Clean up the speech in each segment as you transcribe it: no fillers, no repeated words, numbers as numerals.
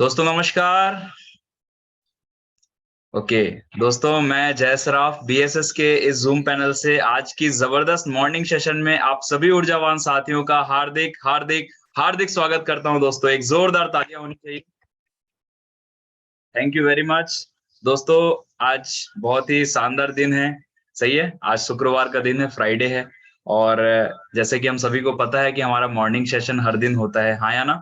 दोस्तों नमस्कार। ओके दोस्तों, मैं जय सराफ बीएसएस के इस जूम पैनल से आज की जबरदस्त मॉर्निंग सेशन में आप सभी ऊर्जावान साथियों का हार्दिक हार्दिक हार्दिक स्वागत करता हूं। दोस्तों एक जोरदार तालियां होनी चाहिए। Thank you very much. दोस्तों आज बहुत ही शानदार दिन है। सही है, आज शुक्रवार का दिन है, फ्राइडे है। और जैसे कि हम सभी को पता है कि हमारा मॉर्निंग सेशन हर दिन होता है, हाँ या ना।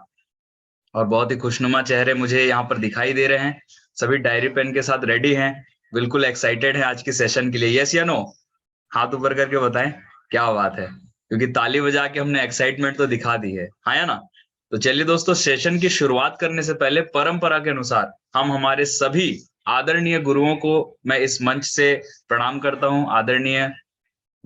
और बहुत ही खुशनुमा चेहरे मुझे यहाँ पर दिखाई दे रहे हैं। सभी डायरी पेन के साथ रेडी हैं, बिल्कुल एक्साइटेड हैं आज की सेशन के लिए। यस या नो? हाथ ऊपर करके बताएं। क्या बात है, क्योंकि ताली बजा के हमने एक्साइटमेंट तो दिखा दी है, हाँ या ना। तो चलिए दोस्तों, सेशन की शुरुआत करने से पहले परंपरा के अनुसार हम हमारे सभी आदरणीय गुरुओं को मैं इस मंच से प्रणाम करता हूं। आदरणीय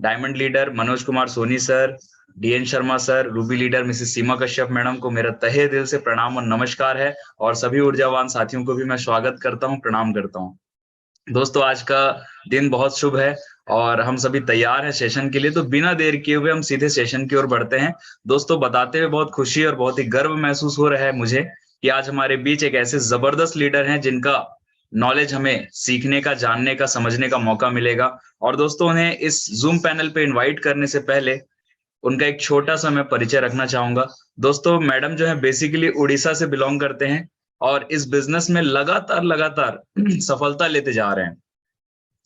diamond leader Manoj Kumar Soni sir, DN Sharma sir, ruby leader Mrs Seema Kashyap madam को मेरा तहे दिल से प्रणाम और नमस्कार है। और सभी ऊर्जावान साथियों को भी मैं स्वागत करता हूं, प्रणाम करता हूं। दोस्तों आज का दिन बहुत शुभ है और हम सभी तैयार हैं सेशन के लिए। तो बिना देर किए हुए हम सीधे सेशन की ओर बढ़ते हैं। दोस्तों बताते हुए बहुत खुशी और बहुत ही गर्व महसूस हो रहा है मुझे कि आज हमारे बीच एक ऐसे जबरदस्त लीडर हैं जिनका नॉलेज हमें सीखने का, जानने का, समझने का मौका मिलेगा। और दोस्तों उन्हें इस जूम पैनल पे इनवाइट करने से पहले उनका एक छोटा सा मैं परिचय रखना चाहूंगा। दोस्तों मैडम जो है बेसिकली उड़ीसा से बिलोंग करते हैं और इस बिजनेस में लगातार लगातार सफलता लेते जा रहे हैं।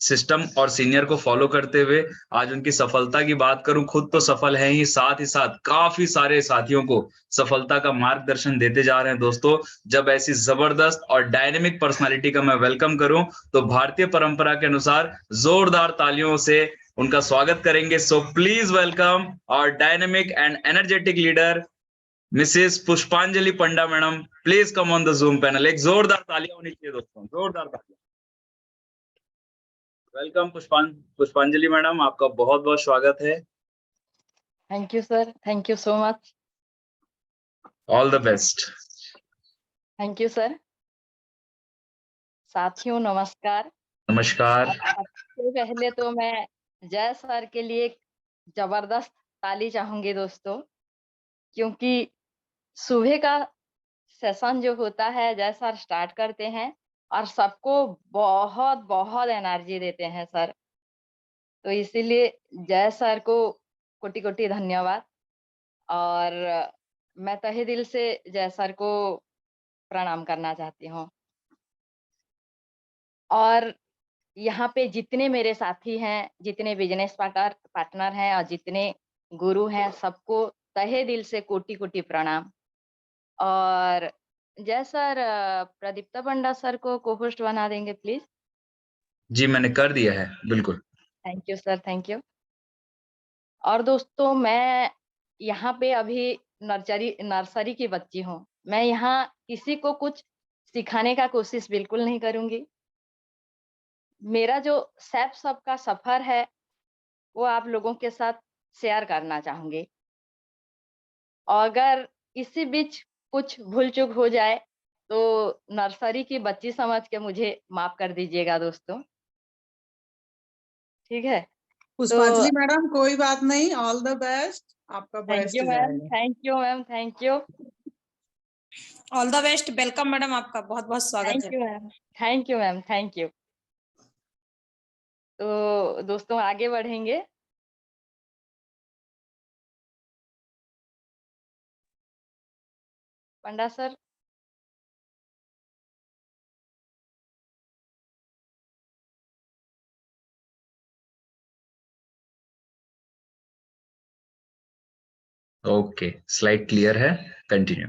सिस्टम और सीनियर को फॉलो करते हुए आज उनकी सफलता की बात करूं, खुद तो सफल है ही साथ काफी सारे साथियों को सफलता का मार्गदर्शन देते जा रहे हैं। दोस्तों जब ऐसी जबरदस्त और डायनेमिक पर्सनालिटी का मैं वेलकम करूं तो भारतीय परंपरा के अनुसार जोरदार तालियों से उनका स्वागत करेंगे। So please welcome our dynamic and energetic leader Mrs Pushpanjali Panda madam. Please come on the Zoom panel. एक जोरदार तालियां होनी चाहिए दोस्तों, जोरदार तालियां। वेलकम पुष्पांजलि मैडम, आपका बहुत बहुत स्वागत है। Thank you sir, thank you so much. All the best. Thank you sir. साथियों नमस्कार। नमस्कार। सबसे पहले तो मैं जय सर के लिए एक जबरदस्त ताली चाहूंगी दोस्तों, क्योंकि सुबह का सेशन जो होता है जय सर स्टार्ट करते हैं और सबको बहुत बहुत एनर्जी देते हैं सर। तो इसीलिए जय सर को कोटि कोटि धन्यवाद। और मैं तहे दिल से जय सर को प्रणाम करना चाहती हूँ। और यहाँ पे जितने मेरे साथी हैं, जितने बिजनेस पार्टनर हैं और जितने गुरु हैं, सबको तहे दिल से कोटि-कोटि प्रणाम। और जय सर, प्रदीप्ता पंडा सर को को-होस्ट बना देंगे प्लीज़। जी मैंने कर दिया है, बिल्कुल। Thank you sir, thank you. और दोस्तों मैं यहाँ पे अभी नर्सरी की बच्ची हूँ। मैं यहाँ किसी को कुछ सिखाने का कोशिश बिल्कुल नहीं करूँगी। मेरा जो सैफ का सफ़र है, वो आप लोगों के साथ शेयर करना चाहूँगी। अगर इसी बीच कुछ भूल-चूक हो जाए, तो नर्सरी की बच्ची समझ के मुझे माफ़ कर दीजिएगा दोस्तों। ठीक है? तो पुष्पांजलि मैडम कोई बात नहीं, ऑल द बेस्ट, आपका थैंक बेस्ट यू मैम, जाएगा। Thank you ma'am, thank you. All the best. Welcome madam, आपका बहुत-बहुत स्वागत थैंक है। You ma'am, thank you ma'am, thank you. तो दोस्तों आगे बढ़ेंगे। पंडा सर। ओके, स्लाइड क्लियर है, कंटिन्यू।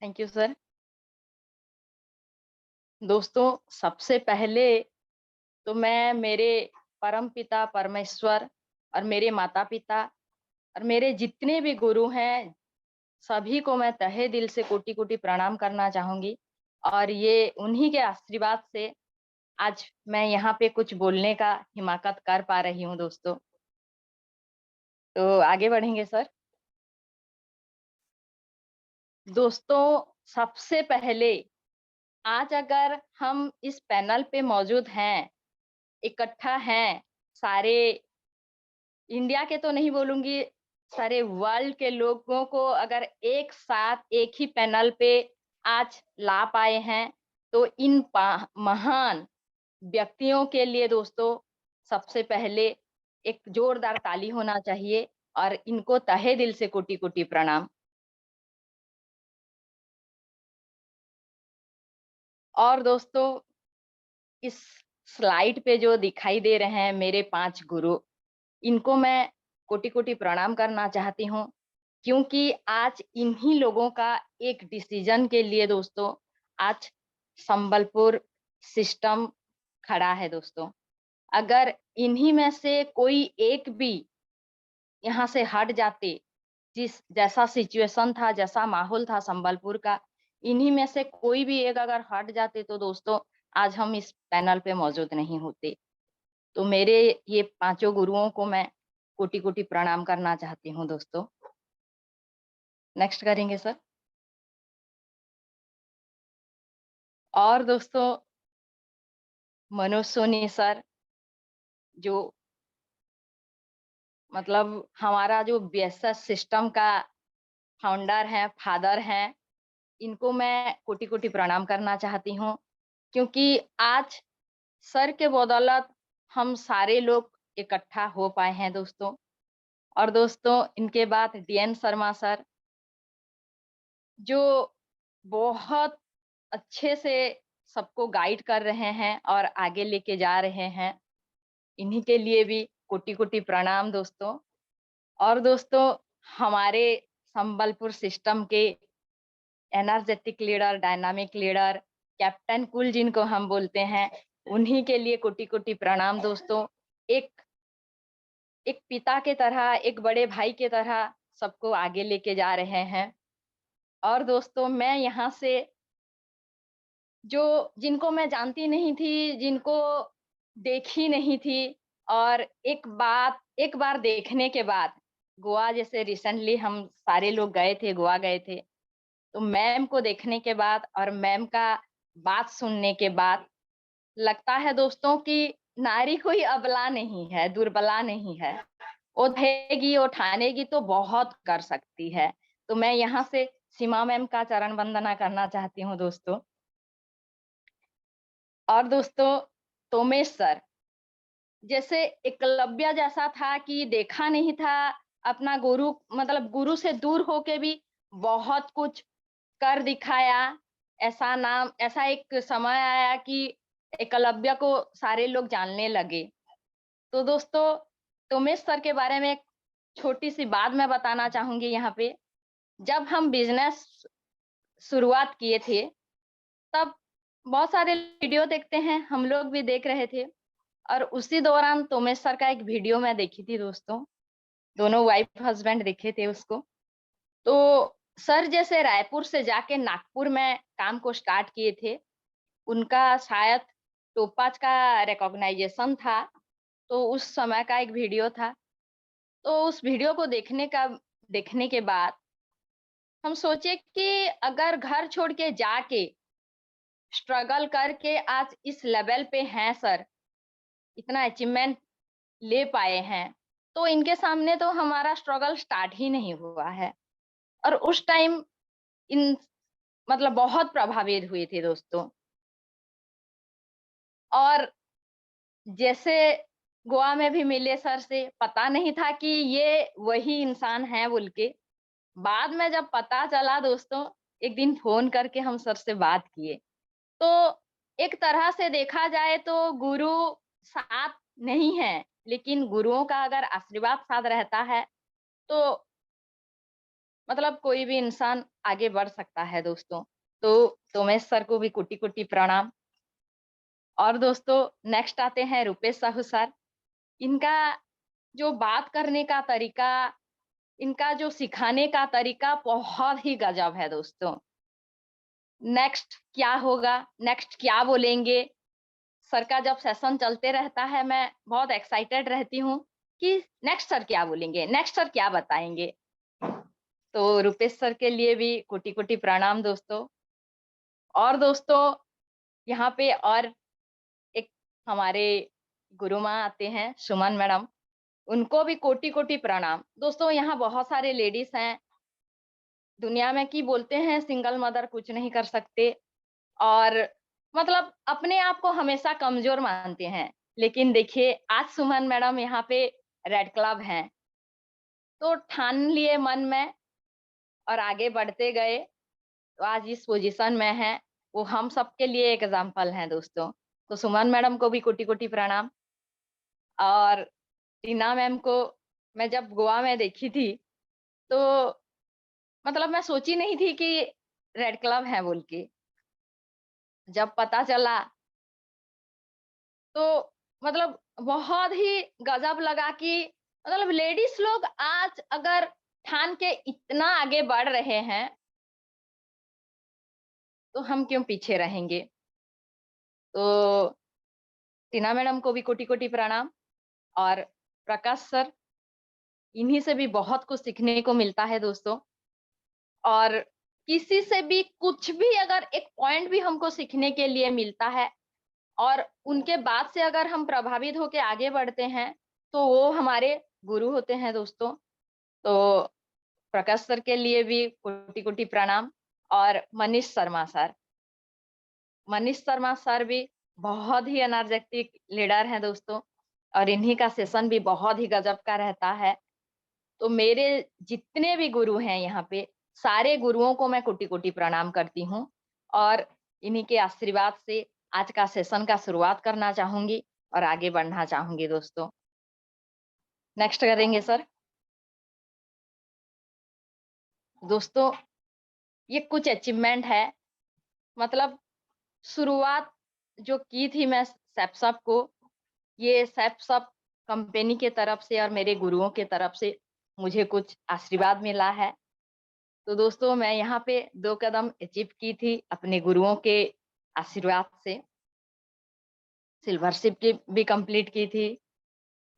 Thank you sir. दोस्तों सबसे पहले तो मैं मेरे परमपिता परमेश्वर और मेरे माता-पिता और मेरे जितने भी गुरु हैं, सभी को मैं तहे दिल से कोटि-कोटि प्रणाम करना चाहूँगी। और ये उन्हीं के आशीर्वाद से आज मैं यहाँ पे कुछ बोलने का हिमाकत कर पा रही हूँ दोस्तों। तो आगे बढ़ेंगे सर। दोस्तों सबसे पहले आज अगर हम इस पैनल पे मौजूद हैं, इकट्ठा हैं, सारे इंडिया के तो नहीं बोलूँगी, सारे वर्ल्ड के लोगों को अगर एक साथ एक ही पैनल पे आज ला पाए हैं, तो इन महान व्यक्तियों के लिए दोस्तों सबसे पहले एक जोरदार ताली होना चाहिए और इनको तहे दिल से कोटि-कोटि प्रणाम। और दोस्तों इस स्लाइड पे जो दिखाई दे रहे हैं मेरे 5 गुरु, इनको मैं कोटि-कोटि प्रणाम करना चाहती हूँ, क्योंकि आज इन्हीं लोगों का एक डिसीजन के लिए दोस्तों आज संबलपुर सिस्टम खड़ा है दोस्तों। अगर इन्हीं में से कोई एक भी यहाँ से हट जाते, जैसा सिचुएशन था, जैसा माहौल था संबलपुर का, इन्हीं में से कोई भी एक अगर हट जाते तो दोस्तों आज हम इस पैनल पे मौजूद नहीं होते। तो मेरे ये पाँचों गुरुओं को मैं कोटि-कोटि प्रणाम करना चाहती हूँ दोस्तों। नेक्स्ट करेंगे सर। और दोस्तों मनोज सोनी सर, जो मतलब हमारा जो बीएसएस सिस्टम का फाउंडर हैं, फादर हैं, इनको मैं कोटि-कोटि प्रणाम करना चाहती हूँ, क्योंकि आज सर के बदौलत हम सारे लोग इकट्ठा हो पाए हैं दोस्तों। और दोस्तों इनके बाद डीएन शर्मा सर, जो बहुत अच्छे से सबको गाइड कर रहे हैं और आगे लेके जा रहे हैं, इन्हीं के लिए भी कोटि-कोटि प्रणाम दोस्तों। और दोस्तों हमारे संबलपुर सिस्टम के energetic leader, dynamic leader, captain cool जिनको हम बोलते हैं, उन्हीं के लिए कोटि-कोटि प्रणाम दोस्तों। एक एक पिता के तरह, एक बड़े भाई के तरह सबको आगे लेके जा रहे हैं। और दोस्तों मैं यहाँ से जो जिनको मैं जानती नहीं थी, जिनको देखी नहीं थी, और एक बार देखने के बाद गोवा, जैसे रिसेंटली हम सारे लोग गए थे, गोवा गए थे, तो मैम को देखने के बाद और मैम का बात सुनने के बाद लगता है दोस्तों कि नारी कोई अबला नहीं है, दुर्बला नहीं है। वो उठेगी, वो ठानेगी तो बहुत कर सकती है। तो मैं यहाँ से सीमा मैम का चरण वंदना करना चाहती हूँ दोस्तों। और दोस्तों तोमेश सर, जैसे एकलव्य जैसा था कि देखा नहीं था अपना गुरु, मतलब गुरु से दूर होके भी बहुत कुछ कर दिखाया। ऐसा एक समय आया कि एकलव्य को सारे लोग जानने लगे। तो दोस्तों तोमेश सर के बारे में एक छोटी सी बात मैं बताना चाहूंगी यहाँ पे। जब हम बिजनेस शुरुआत किए थे, तब बहुत सारे वीडियो देखते हैं, हम लोग भी देख रहे थे, और उसी दौरान तोमेश सर का एक वीडियो मैं देखी थी दोस्तों। दोनों वाइफ हस्बैंड देखे थे उसको। तो सर जैसे रायपुर से जाके नागपुर में काम को स्टार्ट किए थे, उनका शायद टोपाज का रिकॉग्नाइजेशन था, तो उस समय का एक वीडियो था। तो उस वीडियो को देखने के बाद हम सोचे कि अगर घर छोड़ के जाके स्ट्रगल करके आज इस लेवल पे हैं सर, इतना अचीवमेंट ले पाए हैं, तो इनके सामने तो हमारा स्ट्रगल स्टार्ट ही नहीं हुआ है। और उस टाइम इन मतलब बहुत प्रभावित हुए थे दोस्तों। और जैसे गोवा में भी मिले सर से, पता नहीं था कि ये वही इंसान है बोल के। बाद में जब पता चला दोस्तों, एक दिन फ़ोन करके हम सर से बात किए। तो एक तरह से देखा जाए तो गुरु साथ नहीं है, लेकिन गुरुओं का अगर आशीर्वाद साथ रहता है, तो मतलब कोई भी इंसान आगे बढ़ सकता है दोस्तों। तो तोमेश सर को भी कोटि-कोटि प्रणाम। और दोस्तों नेक्स्ट आते हैं रुपेश साहू सर। इनका जो बात करने का तरीका, इनका जो सिखाने का तरीका बहुत ही गजब है दोस्तों। नेक्स्ट क्या होगा, नेक्स्ट क्या बोलेंगे, सर का जब सेशन चलते रहता है, मैं बहुत एक्साइटेड रहती हूँ कि नेक्स्ट सर क्या बोलेंगे, नेक्स्ट सर क्या बताएँगे। तो रुपेश सर के लिए भी कोटि-कोटि प्रणाम दोस्तों। और दोस्तों यहाँ पे और एक हमारे गुरु माँ आते हैं, सुमन मैडम, उनको भी कोटि-कोटि प्रणाम। दोस्तों यहाँ बहुत सारे लेडीज़ हैं, दुनिया में की बोलते हैं सिंगल मदर कुछ नहीं कर सकते और मतलब अपने आप को हमेशा कमजोर मानते हैं। लेकिन देखिए आज सुमन मैडम यहाँ पे रेड क्लब हैं, तो ठान लिए मन में और आगे बढ़ते गए, तो आज इस पोजीशन में हैं, वो हम सबके लिए एग्जाम्पल हैं दोस्तों। तो सुमन मैडम को भी कोटि-कोटि प्रणाम। और टीना मैम को मैं जब गोवा में देखी थी, तो मतलब मैं सोची नहीं थी कि रेड क्लब है बोल के। जब पता चला तो मतलब बहुत ही गजब लगा कि मतलब लेडीज लोग आज अगर ठान के इतना आगे बढ़ रहे हैं, तो हम क्यों पीछे रहेंगे? तो टीना मैडम को भी कोटि-कोटि प्रणाम और प्रकाश सर, इन्हीं से भी बहुत कुछ सीखने को मिलता है दोस्तों। और किसी से भी कुछ भी अगर एक पॉइंट भी हमको सीखने के लिए मिलता है और उनके बात से अगर हम प्रभावित होके आगे बढ़ते हैं, तो वो हमारे गुरु होते हैं दोस्तों। तो प्रकाश सर के लिए भी कोटि-कोटि प्रणाम और मनीष शर्मा सर भी बहुत ही एनर्जेटिक लीडर हैं दोस्तों और इन्हीं का सेशन भी बहुत ही गजब का रहता है। तो मेरे जितने भी गुरु हैं यहाँ पे, सारे गुरुओं को मैं कोटि-कोटि प्रणाम करती हूँ और इन्हीं के आशीर्वाद से आज का सेशन का शुरुआत करना चाहूँगी और आगे बढ़ना चाहूँगी दोस्तों। नेक्स्ट करेंगे सर। दोस्तों, ये कुछ अचीवमेंट है, मतलब शुरुआत जो की थी मैं सैपसप को, ये सैपसप कंपनी के तरफ से और मेरे गुरुओं के तरफ से मुझे कुछ आशीर्वाद मिला है। तो दोस्तों मैं यहाँ पे 2 कदम अचीव की थी अपने गुरुओं के आशीर्वाद से। सिल्वरशिप की भी कंप्लीट की थी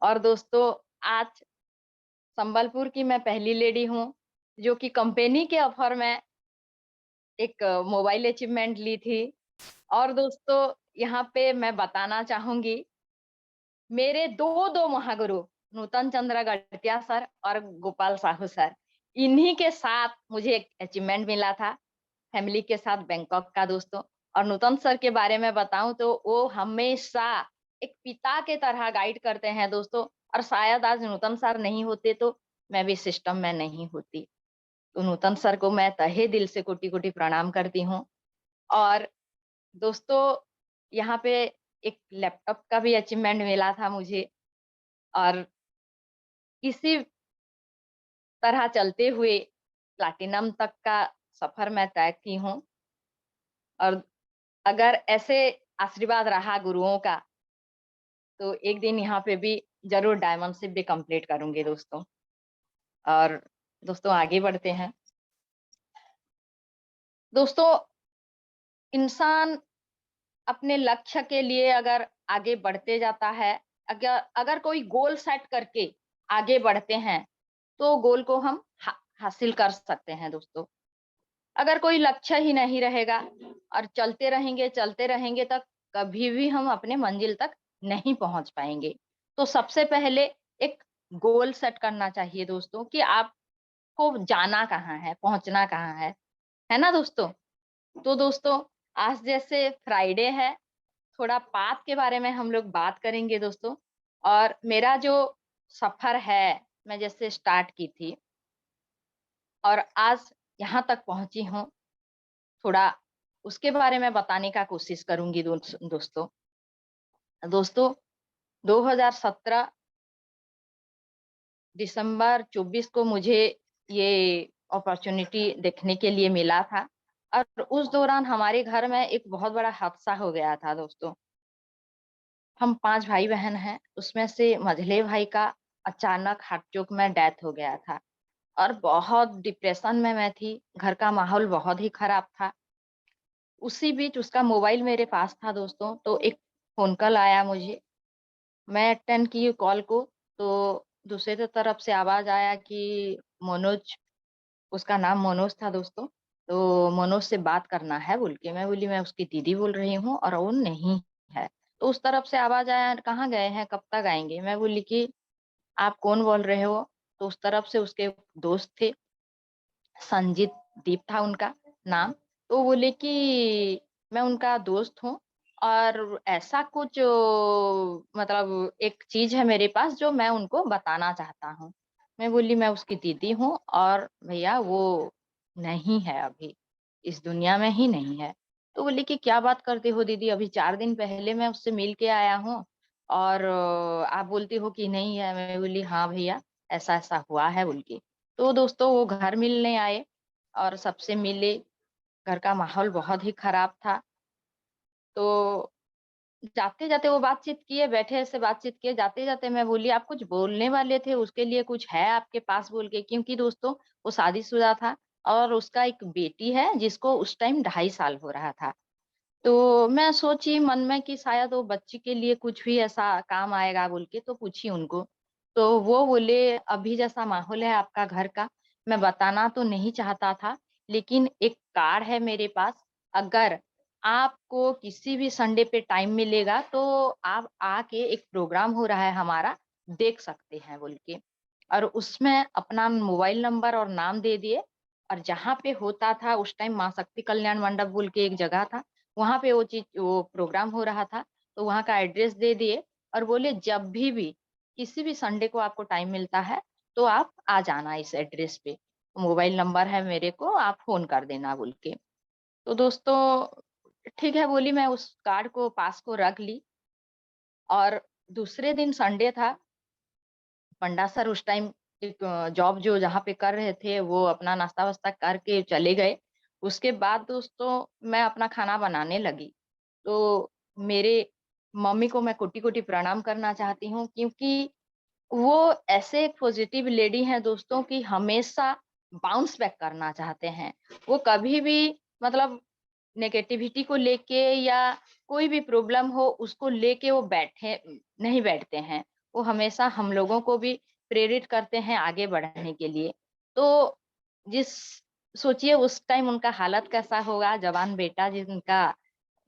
और दोस्तों आज संबलपुर की मैं पहली लेडी हूँ, जो कि कंपनी के ऑफर में एक मोबाइल अचीवमेंट ली थी। और दोस्तों यहाँ पे मैं बताना चाहूँगी, मेरे 2 महागुरु नूतन चंद्र गड़तिया सर और गोपाल साहू सर, इन्हीं के साथ मुझे एक अचीवमेंट मिला था, फैमिली के साथ बैंकॉक का दोस्तों। और नूतन सर के बारे में बताऊँ तो वो हमेशा एक पिता के तरह गाइड करते हैं दोस्तों और शायद आज नूतन सर नहीं होते तो मैं भी सिस्टम में नहीं होती। तो नूतन सर को मैं तहे दिल से कोटि-कोटि प्रणाम करती हूँ। और दोस्तों यहाँ पे एक लैपटॉप का भी अचीवमेंट मिला था मुझे और इसी तरह चलते हुए प्लैटिनम तक का सफर मैं तय की हूँ। और अगर ऐसे आशीर्वाद रहा गुरुओं का, तो एक दिन यहाँ पे भी ज़रूर डायमंडशिप भी कंप्लीट करूँगी दोस्तों। और दोस्तों आगे बढ़ते हैं। दोस्तों, इंसान अपने लक्ष्य के लिए अगर आगे बढ़ते जाता है, अगर अगर कोई गोल सेट करके आगे बढ़ते हैं, तो गोल को हम हासिल कर सकते हैं दोस्तों। अगर कोई लक्ष्य ही नहीं रहेगा और चलते रहेंगे तक कभी भी हम अपने मंजिल तक नहीं पहुंच पाएंगे। तो सबसे पहले एक गोल सेट करना चाहिए दोस्तों कि आपको जाना कहाँ है, पहुंचना कहाँ है ना दोस्तों? तो दोस्तों आज जैसे फ्राइडे है, थोड़ा पाथ के बारे में हम लोग बात करेंगे दोस्तों। और मेरा जो सफर है, मैं जैसे स्टार्ट की थी और आज यहाँ तक पहुँची हूँ, थोड़ा उसके बारे में बताने का कोशिश करूँगी दोस्तों। दोस्तों 2017 दिसंबर 24 को मुझे ये अपॉर्च्युनिटी देखने के लिए मिला था और उस दौरान हमारे घर में एक बहुत बड़ा हादसा हो गया था दोस्तों। हम 5 भाई-बहन हैं, उसमें से मझले भाई का अचानक हार्ट चोक में डेथ हो गया था और बहुत डिप्रेशन में मैं थी, घर का माहौल बहुत ही खराब था। उसी बीच उसका मोबाइल मेरे पास था दोस्तों, तो एक फ़ोन कॉल आया मुझे। मैं अटेंड की कॉल को, तो दूसरे तरफ से आवाज़ आया कि मनोज, उसका नाम मनोज था दोस्तों, तो मनोज से बात करना है बोल के। मैं बोली मैं उसकी दीदी बोल रही हूँ और वो नहीं है। तो उस तरफ से आवाज़ आया, कहाँ गए हैं, कब तक आएँगे? मैं बोली कि आप कौन बोल रहे हो? तो उस तरफ से उसके दोस्त थे, संजीत दीप था उनका नाम। तो बोले कि मैं उनका दोस्त हूँ और ऐसा कुछ मतलब एक चीज़ है मेरे पास जो मैं उनको बताना चाहता हूँ। मैं बोली मैं उसकी दीदी हूँ और भैया वो नहीं है अभी, इस दुनिया में ही नहीं है। तो बोली कि क्या बात करते हो दीदी, अभी 4 दिन पहले मैं उससे मिल के आया हूँ और आप बोलती हो कि नहीं है। मैं बोली हाँ भैया, ऐसा-ऐसा हुआ है बोल के। तो दोस्तों वो घर मिलने आए और सबसे मिले, घर का माहौल बहुत ही खराब था। तो जाते-जाते वो बातचीत किए, बैठे ऐसे बातचीत किए, जाते-जाते मैं बोली आप कुछ बोलने वाले थे, उसके लिए कुछ है आपके पास बोल के, क्योंकि दोस्तों वो शादीशुदा था और उसका एक बेटी है जिसको उस टाइम 2.5 साल हो रहा था। तो मैं सोची मन में कि शायद वो बच्ची के लिए कुछ भी ऐसा काम आएगा बोल के, तो पूछी उनको। तो वो बोले अभी जैसा माहौल है आपका घर का, मैं बताना तो नहीं चाहता था, लेकिन एक कार्ड है मेरे पास, अगर आपको किसी भी संडे पे टाइम मिलेगा तो आप आके एक प्रोग्राम हो रहा है हमारा, देख सकते हैं बोल के। और उसमें अपना मोबाइल नंबर और नाम दे दिए और जहाँ पे होता था उस टाइम माँ शक्ति कल्याण मंडप बोल के एक जगह था, वहाँ पे वो प्रोग्राम हो रहा था, तो वहाँ का एड्रेस दे दिए और बोले जब भी किसी भी संडे को आपको टाइम मिलता है, तो आप आ जाना इस एड्रेस पे। मोबाइल नंबर है मेरे को, आप फ़ोन कर देना बोल के। तो दोस्तों ठीक है बोली, मैं उस कार्ड को पास को रख ली और दूसरे दिन संडे था, पंडा सर उस टाइम एक जॉब जो जहाँ पे कर रहे थे, वो अपना नाश्ता-वास्ता करके चले गए। उसके बाद दोस्तों मैं अपना खाना बनाने लगी। तो मेरे मम्मी को मैं कोटि-कोटि प्रणाम करना चाहती हूँ, क्योंकि वो ऐसे एक पॉजिटिव लेडी हैं दोस्तों कि हमेशा बाउंस बैक करना चाहते हैं। वो कभी भी मतलब नेगेटिविटी को लेके या कोई भी प्रॉब्लम हो उसको लेके वो नहीं बैठते हैं। वो हमेशा हम लोगों को भी प्रेरित करते हैं आगे बढ़ने के लिए। तो जिस सोचिए उस टाइम उनका हालत कैसा होगा, जवान बेटा जिनका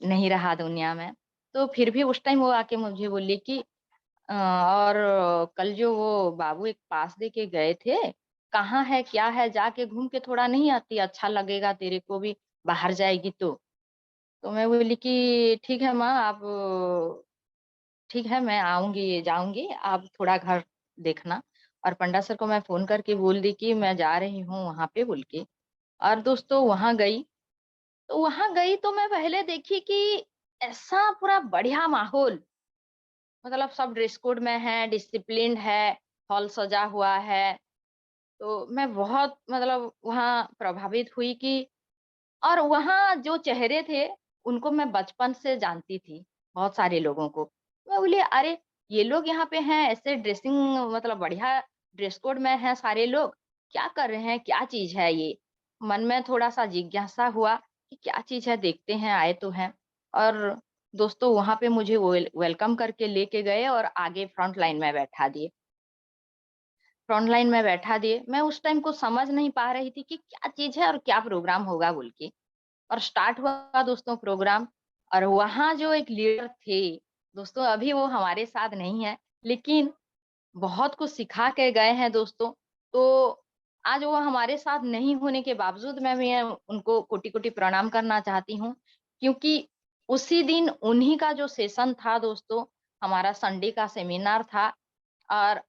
नहीं रहा दुनिया में। तो फिर भी उस टाइम वो आके मुझे बोली कि और कल जो वो बाबू एक पास दे के गए थे, कहाँ है, क्या है? जाके घूम के थोड़ा नहीं आती? अच्छा लगेगा तेरे को भी, बाहर जाएगी तो। तो मैं बोली कि ठीक है माँ, आप ठीक है मैं आऊँगी, जाऊँगी, आप थोड़ा घर देखना। और पंडा सर को मैं फ़ोन करके बोल दी कि मैं जा रही हूँ वहाँ पे बोल के। और दोस्तों वहाँ गई, तो वहाँ गई तो मैं पहले देखी कि ऐसा पूरा बढ़िया माहौल, मतलब सब ड्रेस कोड में है, डिसिप्लिन्ड है, हॉल सजा हुआ है। तो मैं बहुत मतलब वहाँ प्रभावित हुई कि और वहाँ जो चेहरे थे, उनको मैं बचपन से जानती थी, बहुत सारे लोगों को। मैं बोली अरे! ये लोग यहाँ पे हैं, ऐसे ड्रेसिंग मतलब बढ़िया ड्रेस कोड में हैं सारे लोग, क्या कर रहे हैं, क्या चीज़ है ये? मन में थोड़ा-सा जिज्ञासा हुआ कि क्या चीज़ है, देखते हैं, आए तो हैं। और दोस्तों वहाँ पे मुझे वेलकम करके लेके गए और आगे फ्रंट लाइन में बैठा दिए। फ्रंट लाइन में बैठा दिए, मैं उस टाइम कुछ समझ नहीं पा रही थी कि क्या चीज़ है और क्या प्रोग्राम होगा बोल के। और स्टार्ट हुआ दोस्तों प्रोग्राम और वहाँ जो एक लीडर थे, दोस्तों अभी वो हमारे साथ नहीं है, लेकिन बहुत कुछ सिखा के गए हैं दोस्तों। तो आज वो हमारे साथ नहीं होने के बावजूद मैं उनको कोटि-कोटि प्रणाम करना चाहती हूँ, क्योंकि उसी दिन उन्हीं का जो सेशन था दोस्तों, हमारा संडे का सेमिनार था और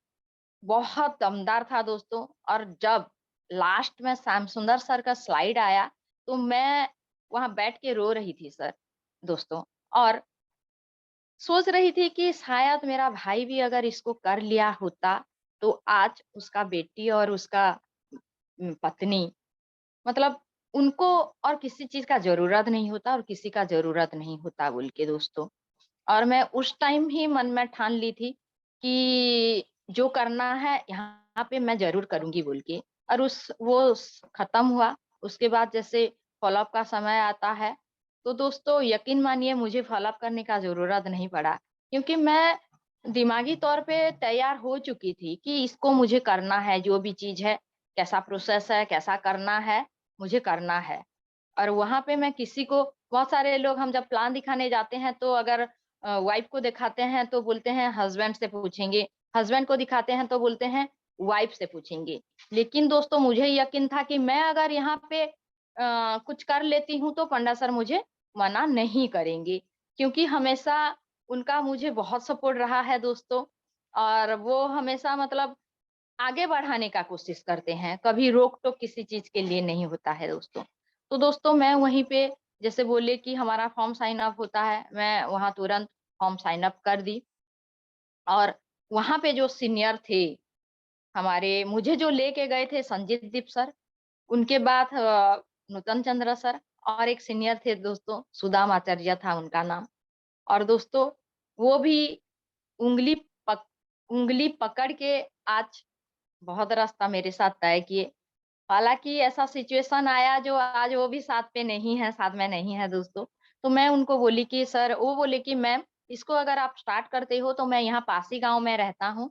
बहुत दमदार था दोस्तों। और जब लास्ट में श्याम सुंदर सर का स्लाइड आया, तो मैं वहाँ बैठ के रो रही थी सर दोस्तों। और सोच रही थी कि शायद मेरा भाई भी अगर इसको कर लिया होता, तो आज उसका बेटी और उसका पत्नी मतलब उनको और किसी चीज़ का ज़रूरत नहीं होता और किसी का ज़रूरत नहीं होता बोल के दोस्तों। और मैं उस टाइम ही मन में ठान ली थी कि जो करना है यहाँ पे मैं ज़रूर करूँगी बोल के। और खत्म हुआ, उसके बाद जैसे फ़ॉलो-अप का समय आता है, तो दोस्तों यकीन मानिए मुझे फ़ॉलो-अप करने का ज़रूरत नहीं पड़ा, क्योंकि मैं दिमागी तौर पे तैयार हो चुकी थी कि इसको मुझे करना है, जो भी चीज़ है, कैसा प्रोसेस है, कैसा करना है, मुझे करना है। और वहाँ पे मैं किसी को बहुत सारे लोग हम जब प्लान दिखाने जाते हैं तो अगर वाइफ को दिखाते हैं तो बोलते हैं हस्बैंड से पूछेंगे, हस्बैंड को दिखाते हैं तो बोलते हैं वाइफ से पूछेंगे। लेकिन दोस्तों मुझे यकीन था कि मैं अगर यहाँ पे कुछ कर लेती हूँ तो पंडा सर मुझे मना नहीं करेंगे, क्योंकि हमेशा उनका मुझे बहुत सपोर्ट रहा है दोस्तों। और वो हमेशा मतलब आगे बढ़ाने का कोशिश करते हैं, कभी रोक-टोक किसी चीज़ के लिए नहीं होता है दोस्तों। तो दोस्तों मैं वहीं पे जैसे बोले कि हमारा फॉर्म साइन अप होता है, मैं वहाँ तुरंत फॉर्म साइन अप कर दी। और वहाँ पे जो सीनियर थे, हमारे मुझे जो लेके गए थे संजीत दीप सर, उनके बाद नूतन चंद्र सर और एक सीनियर थे दोस्तों, सुदाम आचार्य था उनका नाम। और दोस्तों वो भी उँगली पक उँगली पकड़ के आज बहुत रास्ता मेरे साथ तय किए। हालाँकि ऐसा सिचुएशन आया जो आज वो भी साथ पे नहीं है, साथ में नहीं है दोस्तों। तो मैं उनको बोली कि सर वो बोले कि मैम इसको अगर आप स्टार्ट करते हो तो मैं यहाँ पास ही गाँव में रहता हूँ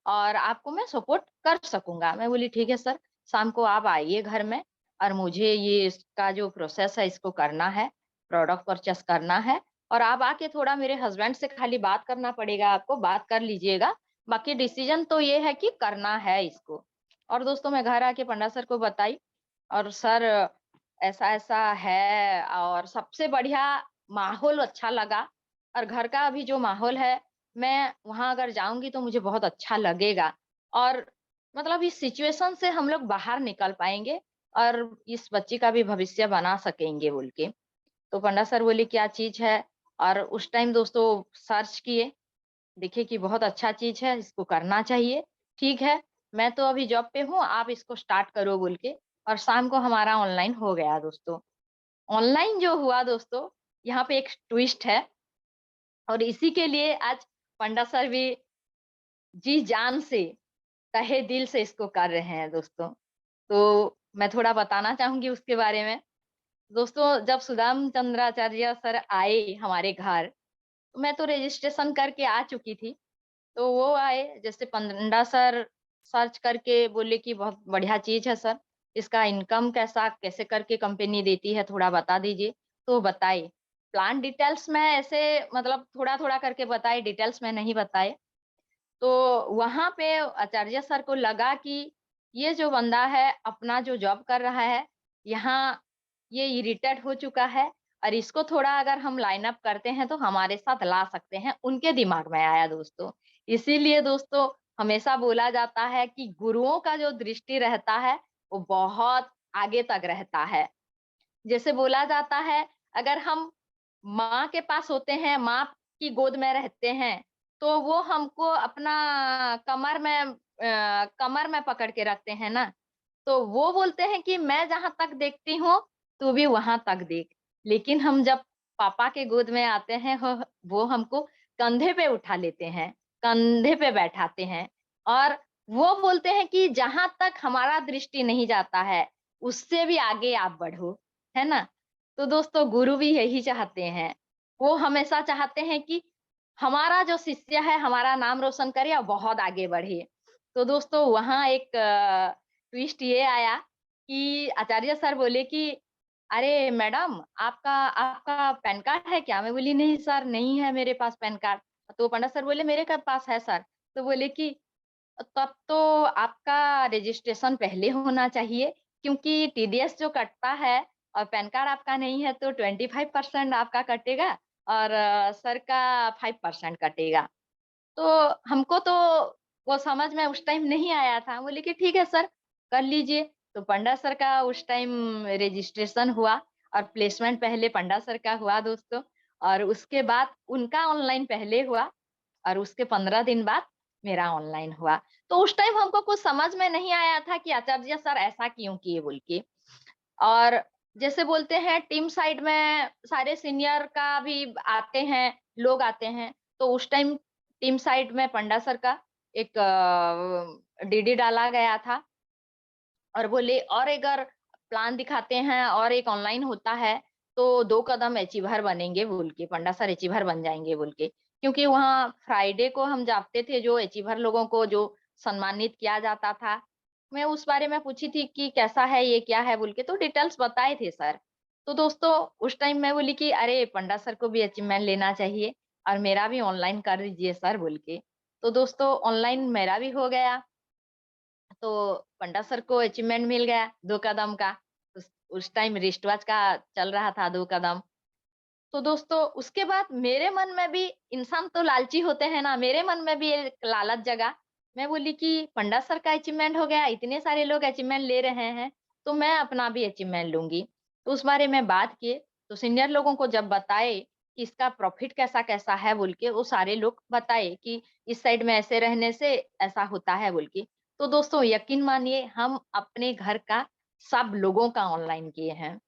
और आपको मैं सपोर्ट कर सकूँगा। मैं बोली ठीक है सर, शाम को आप आइए घर में और मुझे ये इसका जो प्रोसेस है इसको करना है, प्रोडक्ट परचेज़ करना है और आप आके थोड़ा मेरे हस्बैंड से खाली बात करना पड़ेगा आपको, बात कर लीजिएगा। बाकी डिसीज़न तो ये है कि करना है इसको। और दोस्तों मैं घर आके पंडा सर को बताई और सर ऐसा-ऐसा है और सबसे बढ़िया माहौल अच्छा लगा और घर का अभी जो माहौल है, मैं वहाँ अगर जाऊँगी तो मुझे बहुत अच्छा लगेगा और मतलब इस सिचुएशन से हम लोग बाहर निकल पाएँगे और इस बच्ची का भी भविष्य बना सकेंगे बोल के। तो पंडा सर बोले क्या चीज़ है और उस टाइम दोस्तों सर्च किए देखिए कि बहुत अच्छा चीज़ है, इसको करना चाहिए। ठीक है, मैं तो अभी जॉब पे हूँ, आप इसको स्टार्ट करो बोल के और शाम को हमारा ऑनलाइन हो गया दोस्तों। ऑनलाइन जो हुआ दोस्तों, यहाँ पे एक ट्विस्ट है और इसी के लिए आज पंडा सर भी जी-जान से, तहे दिल से इसको कर रहे हैं दोस्तों। तो मैं थोड़ा बताना चाहूँगी उसके बारे में। दोस्तों, जब सुदाम चंद्राचार्य सर आए हमारे घर, तो मैं तो रजिस्ट्रेशन करके आ चुकी थी। तो वो आए जैसे पंडा सर सर्च करके बोले कि बहुत बढ़िया चीज़ है सर, इसका इनकम कैसा कैसे करके कंपनी देती है थोड़ा बता दीजिए। तो बताए, प्लान डिटेल्स में ऐसे मतलब थोड़ा-थोड़ा करके बताए, डिटेल्स में नहीं बताए। तो वहाँ पे आचार्य सर को लगा कि ये जो बंदा है अपना जो जॉब कर रहा है, यहाँ ये इरिटेट हो चुका है और इसको थोड़ा अगर हम लाइन अप करते हैं तो हमारे साथ ला सकते हैं, उनके दिमाग में आया दोस्तों। इसीलिए दोस्तों हमेशा बोला जाता है कि गुरुओं का जो दृष्टि रहता है, वो बहुत आगे तक रहता है। जैसे बोला जाता है अगर हम माँ के पास होते हैं, माँ की गोद में रहते हैं, तो वो हमको अपना कमर में पकड़ के रखते हैं ना, तो वो बोलते हैं कि मैं जहाँ तक देखती हूँ, तू भी वहाँ तक देख। लेकिन हम जब पापा के गोद में आते हैं, वो हमको कंधे पे उठा लेते हैं, कंधे पे बैठाते हैं और वो बोलते हैं कि जहाँ तक हमारा दृष्टि नहीं जाता है, उससे भी आगे आप बढ़ो, है ना? तो दोस्तों गुरु भी यही चाहते हैं। वो हमेशा चाहते हैं कि हमारा जो शिष्य है, हमारा नाम रोशन करे और बहुत आगे बढ़े। तो दोस्तों वहाँ एक ट्विस्ट ये आया कि आचार्य सर बोले कि अरे मैडम आपका आपका पैन कार्ड है क्या? मैं बोली नहीं सर नहीं है मेरे पास पैन कार्ड। तो पंडित सर बोले मेरे पास है सर। तो बोले कि तब तो आपका रजिस्ट्रेशन पहले होना चाहिए क्योंकि टीडीएस जो कटता है और पैन कार्ड आपका नहीं है तो 25% आपका कटेगा और सर का 5% कटेगा। तो हमको तो वो समझ में उस टाइम नहीं आया था। बोले कि ठीक है सर, कर लीजिए। तो पंडा सर का उस टाइम रजिस्ट्रेशन हुआ और प्लेसमेंट पहले पंडा सर का हुआ दोस्तों और उसके बाद उनका ऑनलाइन पहले हुआ और उसके 15 दिन बाद मेरा ऑनलाइन हुआ। तो उस टाइम हमको कुछ समझ में नहीं आया था कि आचार्य सर ऐसा क्यों किए बोल के। और जैसे बोलते हैं टीम साइड में सारे सीनियर का भी आते हैं, लोग आते हैं। तो उस टाइम टीम साइड में पंडा सर का एक डीडी डाला गया था और बोले और अगर प्लान दिखाते हैं और एक ऑनलाइन होता है, तो 2 कदम अचीवर बनेंगे बोल के, पंडा सर अचीवर बन जाएँगे बोल के। क्योंकि वहाँ फ्राइडे को हम जाते थे जो अचीवर लोगों को जो सम्मानित किया जाता था। मैं उस बारे में पूछी थी कि कैसा है ये, क्या है बोल के, तो डिटेल्स बताए थे सर। तो दोस्तों उस टाइम मैं बोली कि अरे पंडा सर को भी अचीवमेंट लेना चाहिए और मेरा भी ऑनलाइन कर दीजिए सर बोल के। तो दोस्तों ऑनलाइन मेरा भी हो गया। तो पंडा सर को अचीवमेंट मिल गया 2 कदम का। उस उस टाइम रिस्ट वॉच का चल रहा था 2 कदम। तो दोस्तों उसके बाद मेरे मन में भी, इंसान तो लालची होते हैं ना, मेरे मन में भी एक लालच जगा। मैं बोली कि पंडा सर का अचीवमेंट हो गया, इतने सारे लोग अचीवमेंट ले रहे हैं, तो मैं अपना भी अचीवमेंट लूँगी। तो उस बारे में बात किए, तो सीनियर लोगों को जब बताए कि इसका प्रॉफिट कैसा-कैसा है बोल के, वो सारे लोग बताए कि इस साइड में ऐसे रहने से ऐसा होता है बोल के। तो दोस्तों यकीन मानिए हम अपने घर का सब लोगों का ऑनलाइन किए हैं।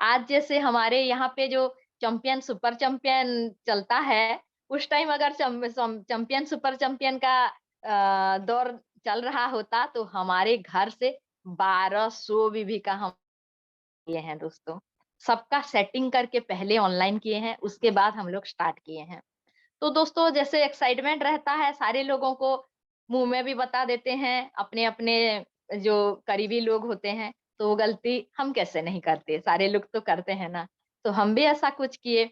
आज जैसे हमारे यहाँ पे जो चैंपियन, सुपर चैंपियन चलता है, उस टाइम अगर चैंपियन, सुपर चैंपियन का दौर चल रहा होता तो हमारे घर से 1200 बीबी का हम किए हैं दोस्तों। सबका सेटिंग करके पहले ऑनलाइन किए हैं, उसके बाद हम लोग स्टार्ट किए हैं। तो दोस्तों जैसे एक्साइटमेंट रहता है, सारे लोगों को मुँह में भी बता देते हैं, अपने-अपने जो करीबी लोग होते हैं, तो वो गलती हम कैसे नहीं करते, सारे लोग तो करते हैं ना। तो हम भी ऐसा कुछ किए।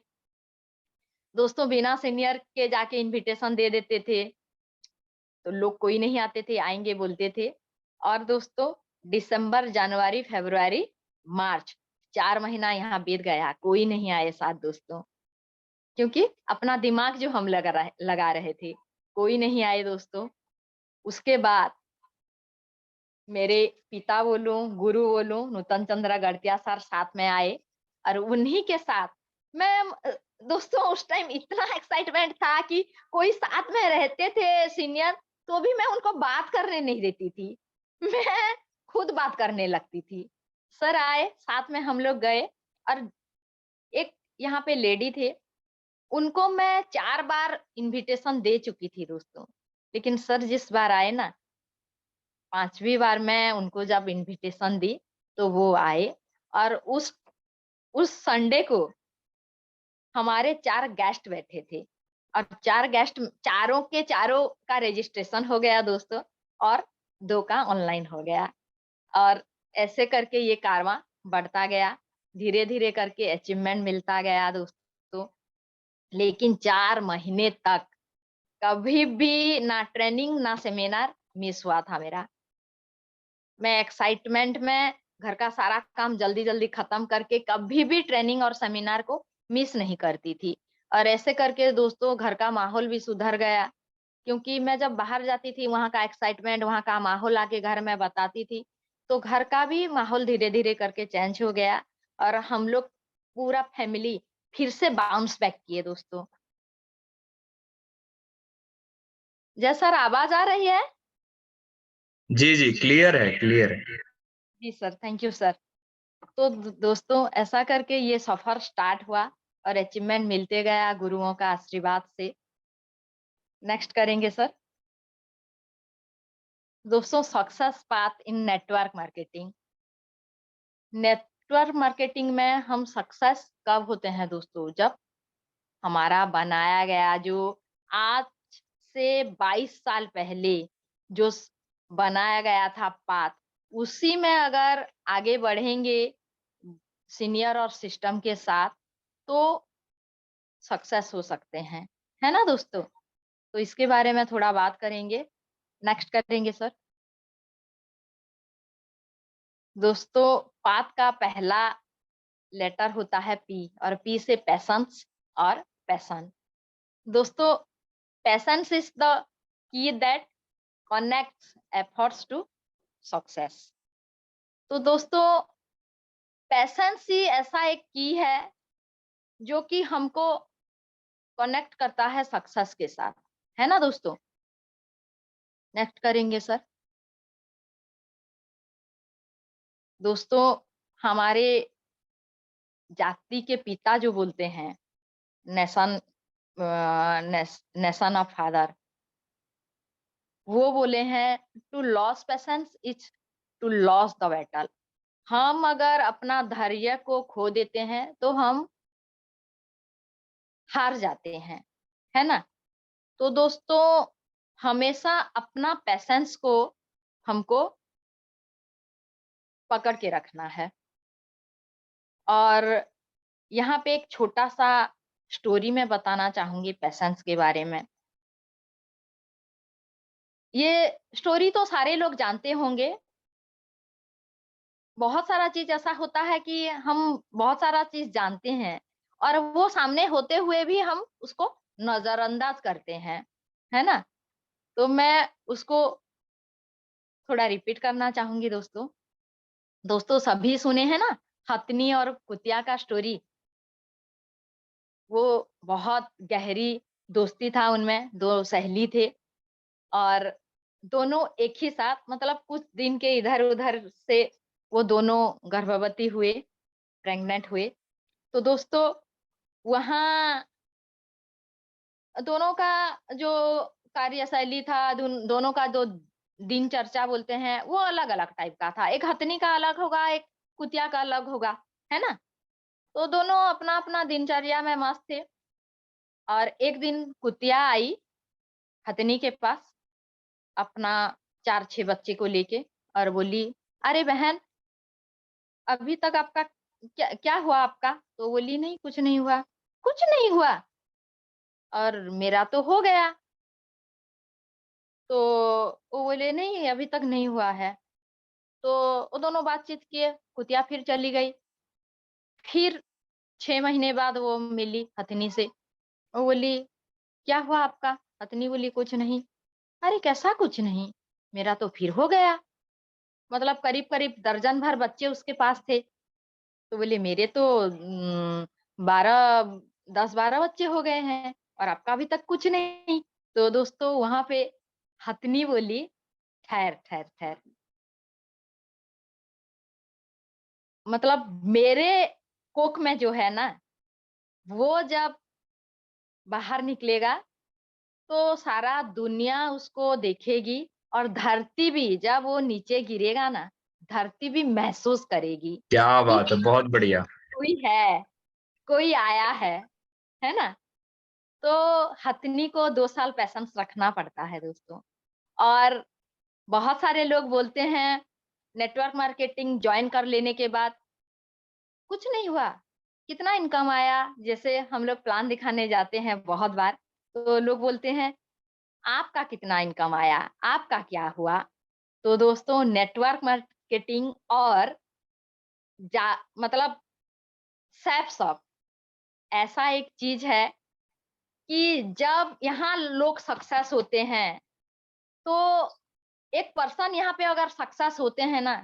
दोस्तों बिना सीनियर के जाके इन्विटेशन दे देते थे, तो लोग कोई नहीं आते थे, आएँगे बोलते थे। और दोस्तों दिसंबर, जनवरी, फरवरी, मार्च 4 महीना यहाँ बीत गया, कोई नहीं आए साथ दोस्तों। क्योंकि अपना दिमाग जो हम लगा रहे थे, कोई नहीं आए दोस्तों। उसके बाद मेरे पिता बोलूँ, गुरु बोलूँ, नूतन चंद्र गड़तिया सर साथ में आए और उन्हीं के साथ मैं दोस्तों उस टाइम इतना एक्साइटमेंट था कि कोई साथ में रहते थे सीनियर, तो भी मैं उनको बात करने नहीं देती थी। मैं खुद बात करने लगती थी। सर आए, साथ में हम लोग गए और एक यहाँ पे लेडी थे, उनको मैं 4 बार इन्विटेशन दे चुकी थी दोस्तों। लेकिन सर जिस बार आए ना, 5वीं बार मैं उनको जब इन्विटेशन दी, तो वो आए और उस संडे को हमारे 4 गेस्ट बैठे थे और 4 गेस्ट, चारों के चारों का रजिस्ट्रेशन हो गया दोस्तों और 2 का ऑनलाइन हो गया। और ऐसे करके ये कारवां बढ़ता गया, धीरे-धीरे करके अचीवमेंट मिलता गया दोस्तों। लेकिन 4 महीने तक कभी भी ना ट्रेनिंग ना सेमिनार मिस हुआ था मेरा। मैं एक्साइटमेंट में घर का सारा काम जल्दी-जल्दी खत्म करके कभी भी ट्रेनिंग और सेमिनार को मिस नहीं करती थी। और ऐसे करके दोस्तों घर का माहौल भी सुधर गया, क्योंकि मैं जब बाहर जाती थी वहाँ का एक्साइटमेंट, वहाँ का माहौल आके घर में बताती थी, तो घर का भी माहौल धीरे-धीरे करके चेंज हो गया और हम लोग पूरा फैमिली फिर से बाउंस बैक किए दोस्तों। जय सर, आवाज़ आ रही है? जी, जी, क्लियर है, क्लियर है। जी सर, थैंक यू सर। तो दोस्तों ऐसा करके ये सफर स्टार्ट हुआ और अचीवमेंट मिलते गया गुरुओं का आशीर्वाद से। नेक्स्ट करेंगे सर। दोस्तों सक्सेस पाथ इन नेटवर्क मार्केटिंग। नेटवर्क मार्केटिंग में हम सक्सेस कब होते हैं दोस्तों? जब हमारा बनाया गया जो आज से 22 साल पहले जो बनाया गया था पाथ, उसी में अगर आगे बढ़ेंगे सीनियर और सिस्टम के साथ, तो सक्सेस हो सकते हैं। है ना दोस्तों? तो इसके बारे में थोड़ा बात करेंगे। नेक्स्ट करेंगे सर। दोस्तों पाथ का पहला लेटर होता है पी और पी से पैशंस और पैशन। दोस्तों patience is the key that connects efforts to success. तो दोस्तों पैशंस ही ऐसा एक की है जो कि हमको कनेक्ट करता है सक्सेस के साथ। है ना दोस्तों? नेक्स्ट करेंगे सर। दोस्तों हमारे जाति के पिता जो बोलते हैं, नेशन नेशन ऑफ फादर, वो बोले हैं to lose patience is to lose the battle. हम अगर अपना धैर्य को खो देते हैं तो हम हार जाते हैं, है ना? तो दोस्तों हमेशा अपना पेशेंस को हमको पकड़ के रखना है। और यहाँ पे एक छोटा-सा स्टोरी मैं बताना चाहूँगी पेशेंस के बारे में। ये स्टोरी तो सारे लोग जानते होंगे। बहुत सारा चीज ऐसा होता है कि हम बहुत सारा चीज जानते हैं और वो सामने होते हुए भी हम उसको नजरअंदाज करते हैं, है ना? तो मैं उसको थोड़ा रिपीट करना चाहूंगी दोस्तों। दोस्तों सभी सुने हैं ना हथनी और कुतिया का स्टोरी? वो बहुत गहरी दोस्ती था उनमें, 2 सहेली थे और दोनों एक ही साथ मतलब कुछ दिन के इधर-उधर से वो दोनों गर्भवती हुए, प्रेग्नेंट हुए। तो दोस्तों वहाँ दोनों का जो कार्यशैली था, दोनों का जो दिनचर्या बोलते हैं, वो अलग-अलग टाइप का था। एक हथनी का अलग होगा, एक कुतिया का अलग होगा, है ना? तो दोनों अपना-अपना दिनचर्या में मस्त थे और एक दिन कुतिया आई हथनी के पास अपना 4-6 बच्चे को लेके और बोली, "अरे बहन, अभी तक आपका क्या क्या हुआ आपका?" तो बोली, "नहीं, कुछ नहीं हुआ।" "कुछ नहीं हुआ?" और मेरा तो हो गया। तो वो बोले, "नहीं, अभी तक नहीं हुआ है।" तो वो दोनों बातचीत किए, कुतिया फिर चली गई। फिर 6 महीने बाद वो मिली हथनी से। वो बोली, "क्या हुआ आपका?" हथनी बोली, "कुछ नहीं।" "अरे! कैसा कुछ नहीं? मेरा तो फिर हो गया।" मतलब करीब-करीब दर्जन भर बच्चे उसके पास थे। तो बोले, "मेरे तो 12 10-12 बच्चे हो गए हैं और आपका अभी तक कुछ नहीं।" तो दोस्तों वहाँ पे हथनी बोली, "ठहर, ठहर, ठहर। मतलब मेरे कोख में जो है ना, वो जब बाहर निकलेगा, तो सारा दुनिया उसको देखेगी और धरती भी जब वो नीचे गिरेगा ना, धरती भी महसूस करेगी क्या कि बात है, बहुत बढ़िया। कोई है, कोई आया है ना?" तो हथनी को 2 साल पेशेंस रखना पड़ता है दोस्तों। और बहुत सारे लोग बोलते हैं नेटवर्क मार्केटिंग जॉइन कर लेने के बाद कुछ नहीं हुआ, कितना इनकम आया? जैसे हम लोग प्लान दिखाने जाते हैं बहुत बार, तो लोग बोलते हैं, "आपका कितना इनकम आया? आपका क्या हुआ?" तो दोस्तों नेटवर्क मार्केटिंग और जा मतलब सैपसॉप ऐसा एक चीज़ है कि जब यहाँ लोग सक्सेस होते हैं, तो एक पर्सन यहाँ पे अगर सक्सेस होते हैं ना,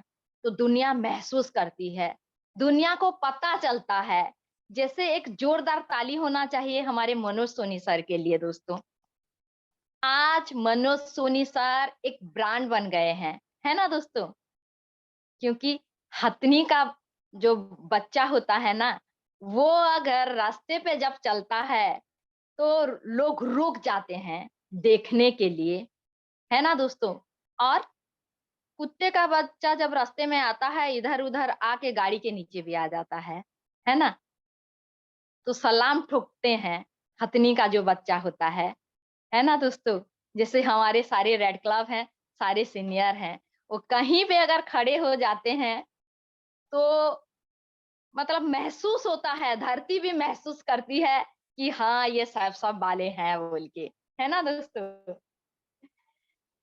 तो दुनिया महसूस करती है। दुनिया को पता चलता है। जैसे एक जोरदार ताली होना चाहिए हमारे मनोज सोनी सर के लिए दोस्तों। आज मनोज सोनी सर एक ब्रांड बन गए हैं, है ना दोस्तों? क्योंकि हथनी का जो बच्चा होता है ना, वो अगर रास्ते पे जब चलता है, तो लोग रुक जाते हैं देखने के लिए, है ना दोस्तों? और कुत्ते का बच्चा जब रास्ते में आता है, इधर-उधर आके गाड़ी के नीचे भी आ जाता है ना? तो सलाम ठोकते हैं, हथनी का जो बच्चा होता है ना दोस्तों? जैसे हमारे सारे रेड क्लब हैं, सारे सीनियर हैं, वो कहीं पे अगर खड़े हो जाते हैं, तो मतलब महसूस होता है, धरती भी महसूस करती है कि हाँ, ये सब वाले हैं बोल के, है ना दोस्तों?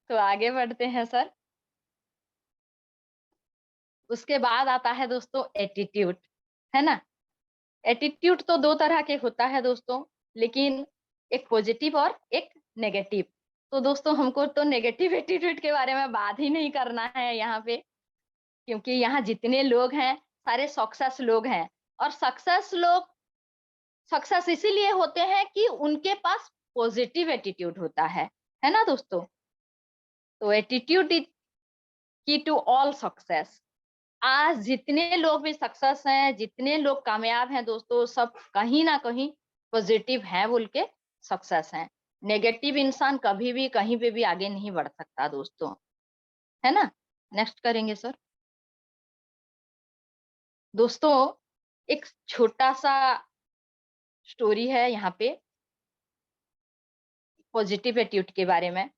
तो आगे बढ़ते हैं सर। उसके बाद आता है दोस्तों एटीट्यूड, है ना? एटीट्यूड तो 2 तरह के होता है दोस्तों, लेकिन एक पॉजिटिव और एक नेगेटिव। तो दोस्तों हमको तो नेगेटिव एटीट्यूड के बारे में बात ही नहीं करना है यहाँ पे, क्योंकि यहाँ जितने लोग हैं, सारे सक्सेस लोग हैं और सक्सेस लोग सक्सेस इसीलिए होते हैं कि उनके पास पॉजिटिव एटीट्यूड होता है ना दोस्तों? तो एटीट्यूड इज की टू ऑल सक्सेस। आज जितने लोग भी सक्सेस हैं, जितने लोग कामयाब हैं दोस्तों, सब कहीं न कहीं पॉजिटिव हैं बोल के सक्सेस हैं। नेगेटिव इंसान कभी भी, कहीं पे भी आगे नहीं बढ़ सकता दोस्तों, है ना? नेक्स्ट करेंगे सर। दोस्तों, एक छोटा-सा स्टोरी है यहाँ पे पॉजिटिव एटीट्यूड के बारे में,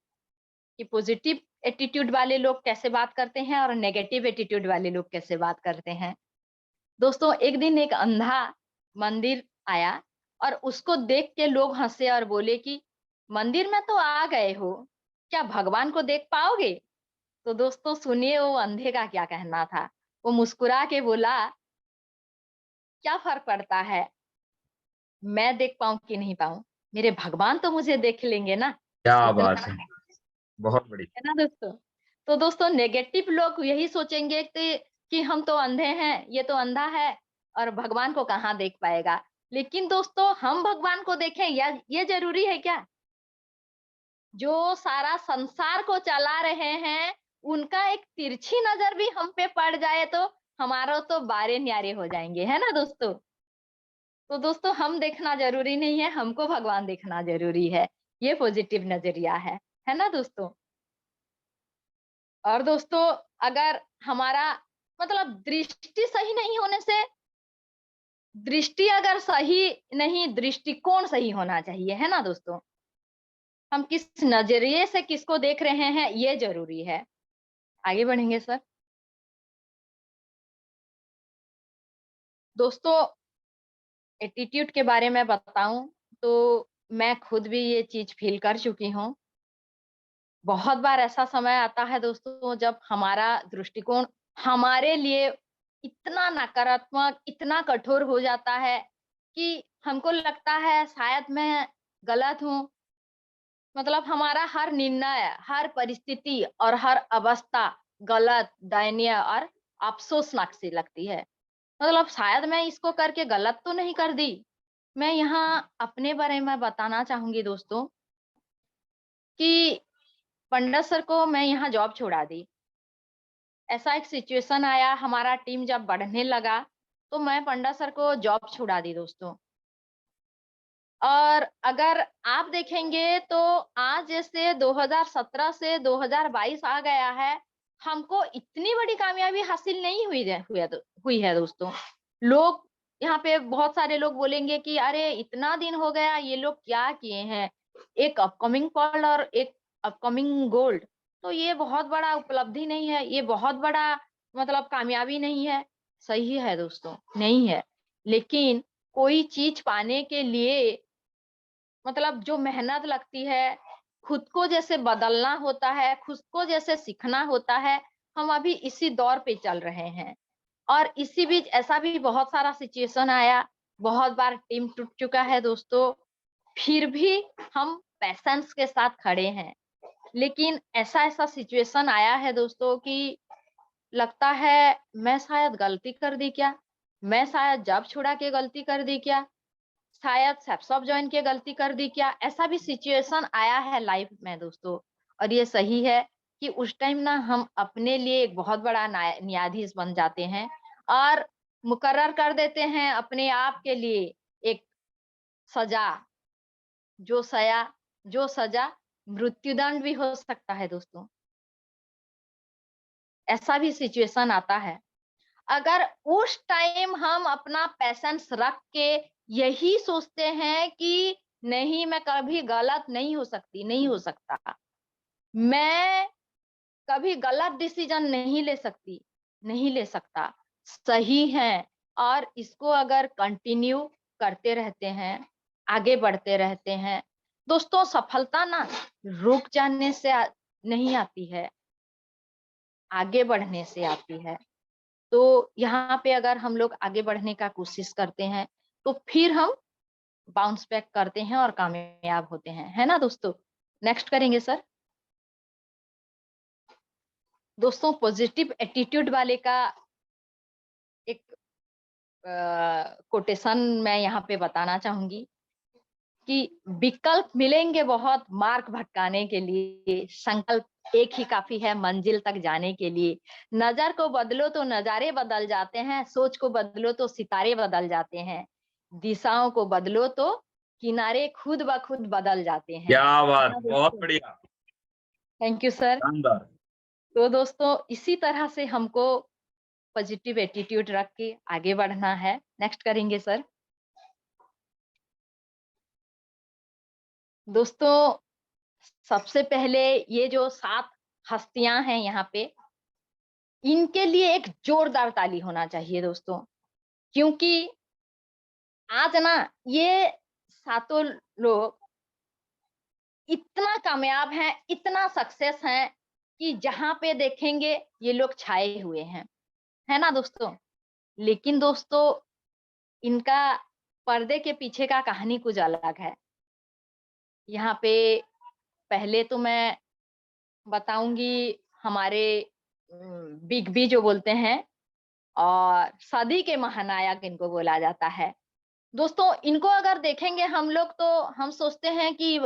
कि पॉजिटिव एटीट्यूड वाले लोग कैसे बात करते हैं और नेगेटिव एटीट्यूड वाले लोग कैसे बात करते हैं। दोस्तों एक दिन एक अंधा मंदिर आया और उसको देख के लोग हंसे और बोले कि मंदिर में तो आ गए हो, क्या भगवान को देख पाओगे? तो दोस्तों सुनिए वो अंधे का क्या कहना था। वो मुस्कुरा के बोला, क्या फर्क पड़ता है मैं देख पाऊं कि नहीं पाऊं, मेरे भगवान तो मुझे देख लेंगे ना। क्या इतना बात है, बहुत बढ़िया। है ना दोस्तों। तो दोस्तों नेगेटिव लोग यही सोचेंगे कि हम तो अंधे हैं, ये तो अंधा है और भगवान को कहाँ देख पाएगा। लेकिन दोस्तों हम भगवान को देखें या ये जरूरी है क्या? जो सारा संसार को चला रहे हैं, उनका एक तिरछी नजर भी हम पे पड़ जाए तो हमारा तो बारे न्यारे हो जाएंगे, है ना दोस्तों। तो दोस्तों हम देखना जरूरी नहीं है, हमको भगवान देखना जरूरी है। ये पॉजिटिव नजरिया है ना दोस्तों। और दोस्तों अगर हमारा मतलब दृष्टि सही नहीं होने से, दृष्टि अगर सही नहीं, दृष्टिकोण सही होना चाहिए, है ना दोस्तों। हम किस नजरिए से किसको देख रहे हैं ये जरूरी है। आगे बढ़ेंगे सर। दोस्तों एटीट्यूड के बारे में बताऊं तो मैं खुद भी ये चीज फील कर चुकी हूँ। बहुत बार ऐसा समय आता है दोस्तों जब हमारा दृष्टिकोण हमारे लिए इतना नकारात्मक, इतना कठोर हो जाता है कि हमको लगता है शायद मैं गलत हूँ। मतलब हमारा हर निर्णय, हर परिस्थिति और हर अवस्था गलत, दयनीय और अफसोसनाक सी लगती है। मतलब शायद मैं इसको करके गलत तो नहीं कर दी। मैं यहाँ अपने बारे में बताना चाहूंगी दोस्तों कि पंडित सर को मैं यहाँ जॉब छुड़ा दी। ऐसा एक सिचुएशन आया, हमारा टीम जब बढ़ने लगा तो मैं पंडित सर को जॉब छुड़ा दी दोस्तों। और अगर आप देखेंगे तो आज जैसे 2017 से 2022 आ गया है, हमको इतनी बड़ी कामयाबी हासिल नहीं हुई है दोस्तों। लोग यहाँ पे बहुत सारे लोग बोलेंगे कि अरे इतना दिन हो गया, ये लोग क्या किए हैं, एक अपकमिंग पर्ल और एक अपकमिंग गोल्ड। तो ये बहुत बड़ा उपलब्धि नहीं है, ये बहुत बड़ा मतलब कामयाबी नहीं है। सही है दोस्तों, नहीं है। लेकिन कोई चीज पाने के लिए मतलब जो मेहनत लगती है, खुद को जैसे बदलना होता है, खुद को जैसे सीखना होता है, हम अभी इसी दौर पे चल रहे हैं। और इसी बीच ऐसा भी बहुत सारा सिचुएशन आया, बहुत बार टीम टूट चुका है दोस्तों, फिर भी हम पैशंस के साथ खड़े हैं। लेकिन ऐसा सिचुएशन आया है दोस्तों कि लगता है मैं शायद गलती कर दी क्या? मैं शायद जॉब छुड़ा के गलती कर दी क्या? शायद सब ज्वाइन के गलती कर दी क्या? ऐसा भी सिचुएशन आया है लाइफ में दोस्तों। और ये सही है कि उस टाइम ना हम अपने लिए एक बहुत बड़ा न्यायाधीश बन जाते हैं और मुकर्रर कर देते हैं अपने आप के लिए एक सजा, जो सजा मृत्युदंड भी हो सकता है दोस्तों। ऐसा भी सिचुएशन आता है। अगर उस टाइम हम अपना पैशंस रख के यही सोचते हैं कि नहीं मैं कभी गलत नहीं हो सकती, नहीं हो सकता, मैं कभी गलत डिसीजन नहीं ले सकती, नहीं ले सकता, सही है, और इसको अगर कंटिन्यू करते रहते हैं, आगे बढ़ते रहते हैं दोस्तों, सफलता ना रुक जाने से नहीं आती है, आगे बढ़ने से आती है। तो यहाँ पे अगर हम लोग आगे बढ़ने का कोशिश करते हैं तो फिर हम बाउंस बैक करते हैं और कामयाब होते हैं, है ना दोस्तों। नेक्स्ट करेंगे सर। दोस्तों पॉजिटिव एटीट्यूड वाले का एक कोटेशन मैं यहाँ पे बताना चाहूंगी कि विकल्प मिलेंगे बहुत मार्ग भटकाने के लिए, संकल्प एक ही काफी है मंजिल तक जाने के लिए। नजर को बदलो तो नजारे बदल जाते हैं, सोच को बदलो तो सितारे बदल जाते हैं, दिशाओं को बदलो तो किनारे खुद ब खुद बदल जाते हैं। क्या बात, बहुत बढ़िया, थैंक यू सर। शानदार। तो दोस्तों इसी तरह से हमको पॉजिटिव एटीट्यूड रख के आगे बढ़ना है। नेक्स्ट करेंगे सर। दोस्तों सबसे पहले ये जो 7 हस्तियां हैं यहाँ पे, इनके लिए एक जोरदार ताली होना चाहिए दोस्तों। क्योंकि आज ना ये सातों लोग इतना कामयाब हैं, इतना सक्सेस हैं कि जहां पे देखेंगे ये लोग छाए हुए हैं। है ना दोस्तों? लेकिन दोस्तों इनका पर्दे के पीछे का कहानी कुछ अलग है। यहाँ पे पहले तो मैं बताऊँगी हमारे बिग बी जो बोलते हैं और सदी के महानायक इनको बोला जाता है। दोस्तों इनको अगर देखेंगे हम लोग तो हम सोचते हैं कि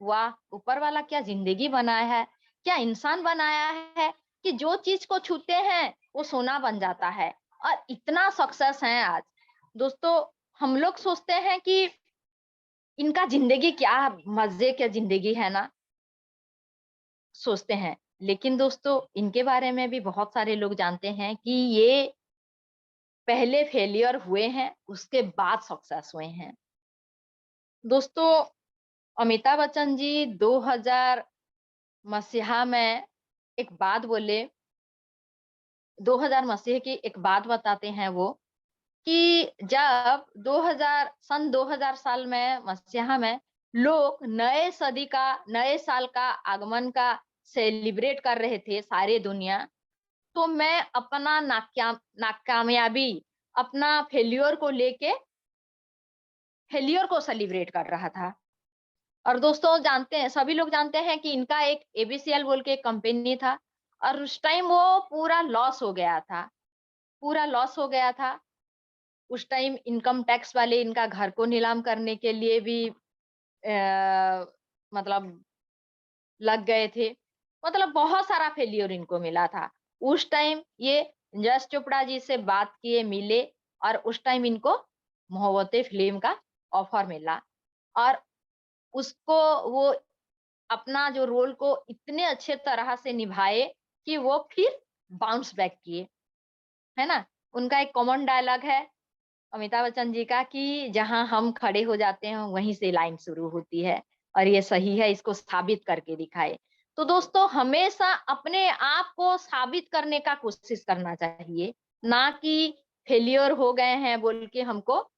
वाह! ऊपर वाला क्या ज़िंदगी बनाया है, क्या इंसान बनाया है कि जो चीज़ को छूते हैं वो सोना बन जाता है और इतना सक्सेस है आज। दोस्तों हम लोग सोचते हैं कि इनका ज़िंदगी क्या मज़े की ज़िंदगी है ना, सोचते हैं। लेकिन दोस्तों इनके बारे में भी बहुत सारे लोग जानते हैं कि ये पहले फेलियर हुए हैं, उसके बाद सक्सेस हुए हैं। दोस्तों अमिताभ बच्चन जी 2000 मसीहा में एक बात बोले, 2000 मसीह की एक बात बताते हैं वो कि जब 2000 साल में मसीहा में लोग नए साल का आगमन का सेलिब्रेट कर रहे थे सारे दुनिया, तो मैं अपना नाकामयाबी, अपना फेल्योर को सेलिब्रेट कर रहा था। और दोस्तों जानते हैं, सभी लोग जानते हैं कि इनका एक एबीसीएल बोल के एक कंपनी था और उस टाइम वो पूरा लॉस हो गया था, पूरा लॉस हो गया था। उस टाइम इनकम टैक्स वाले इनका घर को नीलाम करने के लिए भी मतलब लग गए थे। मतलब बहुत सारा फेल्योर इनको मिला था। उस टाइम ये यश चोपड़ा जी से बात किए, मिले और उस टाइम इनको मोहब्बतें फ़िल्म का ऑफर मिला और उसको वो अपना जो रोल को इतने अच्छे तरह से निभाए कि वो फिर बाउंस बैक किए, है ना? उनका एक कॉमन डायलॉग है अमिताभ बच्चन जी का कि जहाँ हम खड़े हो जाते हैं वहीं से लाइन शुरू होती है और ये सही है, इसको साबित करके दिखाए। तो दोस्तों हमेशा अपने आप को साबित करने का कोशिश करना चाहिए, ना कि फेल्योर हो गए हैं बोल के हमको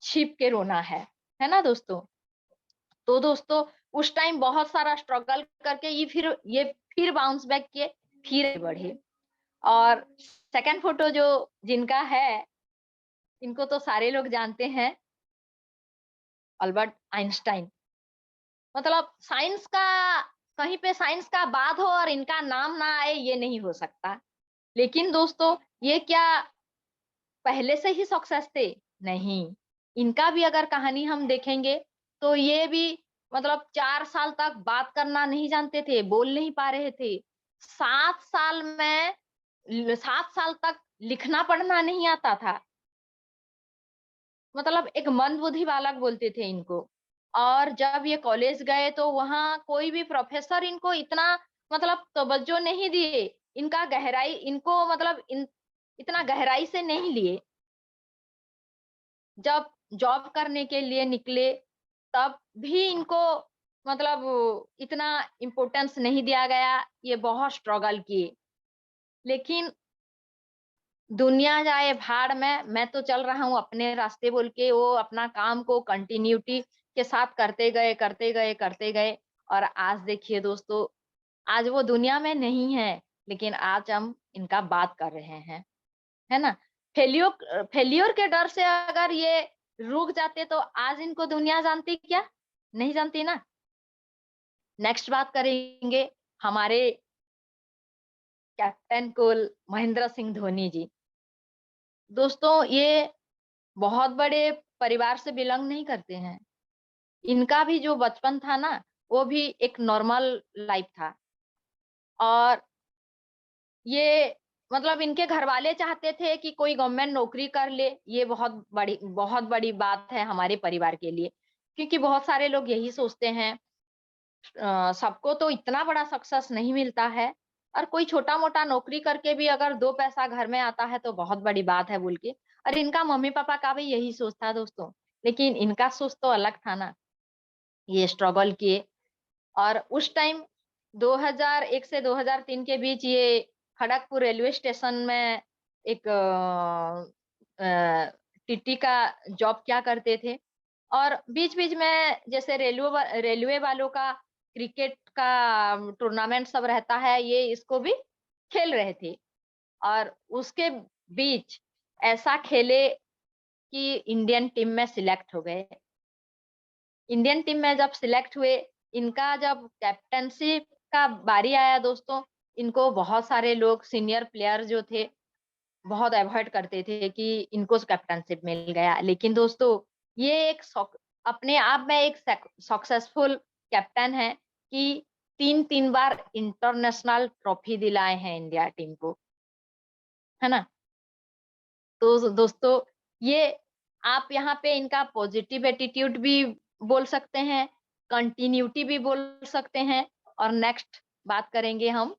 छिप के रोना है ना दोस्तों? तो दोस्तों उस टाइम बहुत सारा स्ट्रगल करके ये फिर बाउंस बैक किए, फिर आगे बढ़े। और सेकंड फोटो जो जिनका है, इनको तो सारे लोग जानते हैं, अल्बर्ट आइंस्टाइन। मतलब साइंस का कहीं पे साइंस का बात हो और इनका नाम ना आए ये नहीं हो सकता। लेकिन दोस्तों ये क्या पहले से ही सक्सेस थे? नहीं। इनका भी अगर कहानी हम देखेंगे तो ये भी मतलब 4 साल तक बात करना नहीं जानते थे, बोल नहीं पा रहे थे। 7 साल तक लिखना पढ़ना नहीं आता था। मतलब एक मंदबुद्धि बालक बोलते थे इनको। और जब ये कॉलेज गए तो वहाँ कोई भी प्रोफेसर इनको इतना मतलब तवज्जो नहीं दिए। इनको मतलब इतना गहराई से नहीं लिए। जब जॉब करने के लिए निकले, तब भी इनको मतलब इतना इम्पोर्टेंस नहीं दिया गया, ये बहुत स्ट्रगल किए। लेकिन दुनिया जाए भाड़ में, मैं तो चल रहा हूँ अपने रास्ते बोल के वो अपना काम को कंटिन्यूटी के साथ करते गए और आज देखिए दोस्तों, आज वो दुनिया में नहीं है, लेकिन आज हम इनका बात कर रहे हैं, है ना? फेल्योर के डर से अगर ये रुक जाते तो आज इनको दुनिया जानती क्या? नहीं जानती ना। नेक्स्ट बात करेंगे हमारे कैप्टन कूल महेंद्र सिंह धोनी जी। दोस्तों ये बहुत बड़े परिवार से बिलॉन्ग नहीं करते हैं। इनका भी जो बचपन था ना, वो भी एक नॉर्मल लाइफ था और ये मतलब इनके घरवाले चाहते थे कि कोई गवर्नमेंट नौकरी कर ले, ये बहुत बड़ी बात है हमारे परिवार के लिए। क्योंकि बहुत सारे लोग यही सोचते हैं सबको तो इतना बड़ा सक्सेस नहीं मिलता है और कोई छोटा-मोटा नौकरी करके भी अगर 2 पैसा घर में आता है तो बहुत बड़ी बात है बोल के। और इनका मम्मी-पापा का भी यही सोच था दोस्तों। लेकिन इनका सोच तो अलग था ना। ये स्ट्रगल किए और उस टाइम 2001 से 2003 के बीच ये खड़गपुर रेलवे स्टेशन में एक टीटी का जॉब किया करते थे और बीच-बीच में जैसे रेलवे वालों का क्रिकेट का टूर्नामेंट सब रहता है, ये इसको भी खेल रहे थे। और उसके बीच ऐसा खेले कि इंडियन टीम में सिलेक्ट हो गए। इंडियन टीम में जब सिलेक्ट हुए, इनका जब कैप्टनशिप का बारी आया दोस्तों, इनको बहुत सारे लोग सीनियर प्लेयर जो थे बहुत अवॉइड करते थे कि इनको कैप्टनशिप मिल गया। लेकिन दोस्तों ये एक अपने आप में एक सक्सेसफुल कैप्टन है कि 3-3 बार इंटरनेशनल ट्रॉफी दिलाए हैं इंडिया टीम को, है ना? तो दोस्तों ये आप यहाँ पे इनका पॉजिटिव एटीट्यूड भी बोल सकते हैं, कंटिन्यूटी भी बोल सकते हैं। और नेक्स्ट बात करेंगे हम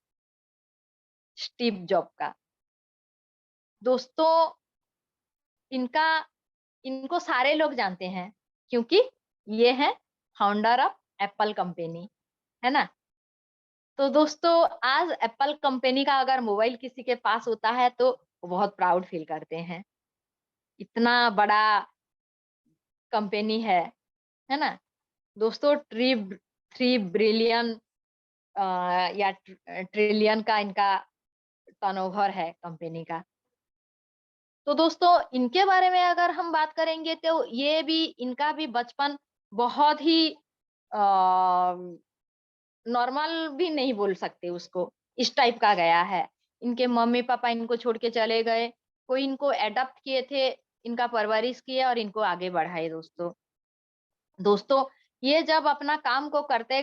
स्टीव जॉब का। दोस्तों इनका इनको सारे लोग जानते हैं क्योंकि ये है फाउंडर ऑफ एप्पल कंपनी, है ना? तो दोस्तों आज एप्पल कंपनी का अगर मोबाइल किसी के पास होता है तो वो बहुत प्राउड फील करते हैं। इतना बड़ा कंपनी है ना? दोस्तों 3 बिलियन या ट्रिलियन का इनका टर्नओवर है कंपनी का। तो दोस्तों इनके बारे में अगर हम बात करेंगे तो ये भी इनका भी बचपन बहुत ही नॉर्मल भी नहीं बोल सकते उसको, इस टाइप का गया है। इनके मम्मी पापा इनको छोड़ के चले गए, कोई इनको एडॉप्ट किए थे, इनका परवरिश किए और इनको आगे बढ़ाए दोस्तों। दोस्तों ये जब अपना काम को करते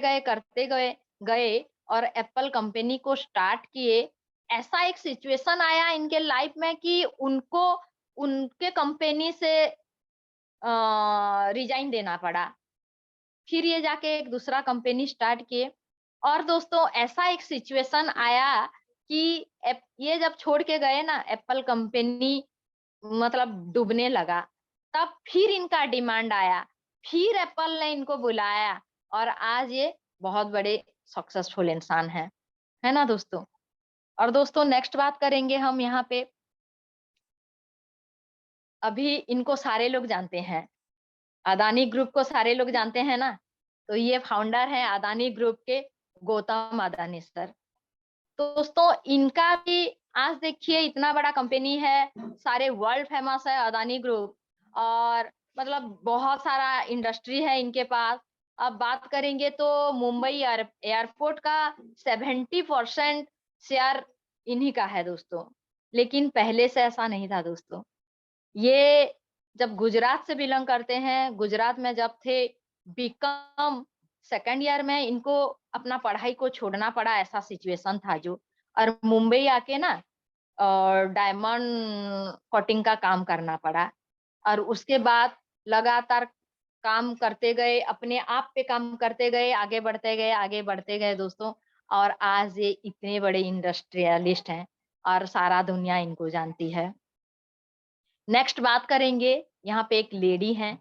गए और एप्पल कंपनी को स्टार्ट किए, ऐसा एक सिचुएशन आया इनके लाइफ में कि उनको उनके कंपनी से रिजाइन देना पड़ा। फिर ये जाके एक दूसरा कंपनी स्टार्ट किए और दोस्तों ऐसा एक सिचुएशन आया कि ये जब छोड़ के गए ना एप्पल कंपनी, मतलब डूबने लगा, तब फिर इनका डिमांड आया, फिर एप्पल ने इनको बुलाया और आज ये बहुत बड़े सक्सेसफुल इंसान है ना दोस्तों? और दोस्तों नेक्स्ट बात करेंगे हम यहाँ पे, अभी इनको सारे लोग जानते हैं, अदानी ग्रुप को सारे लोग जानते हैं ना? तो ये फाउंडर हैं अदानी ग्रुप के, गौतम अदानी सर। तो दोस्तों इनका भी आज देखिए इतना बड़ा कंपनी है, सारे वर्ल्ड फेमस है अदानी ग्रुप और मतलब बहुत सारा इंडस्ट्री है इनके पास। अब बात करेंगे तो मुंबई एयरपोर्ट का 70% शेयर इन्हीं का है दोस्तों। लेकिन पहले से ऐसा नहीं था दोस्तों। ये जब गुजरात से बिलोंग करते हैं, गुजरात में जब थे, बीकॉम सेकंड ईयर में इनको अपना पढ़ाई को छोड़ना पड़ा, ऐसा सिचुएशन था जो, और मुंबई आके ना डायमंड कटिंग का काम करना पड़ा और उसके बाद लगातार काम करते गए, अपने आप पे काम करते गए, आगे बढ़ते गए दोस्तों। और आज ये इतने बड़े इंडस्ट्रियलिस्ट हैं और सारा दुनिया इनको जानती है। नेक्स्ट बात करेंगे, यहाँ पे एक लेडी हैं,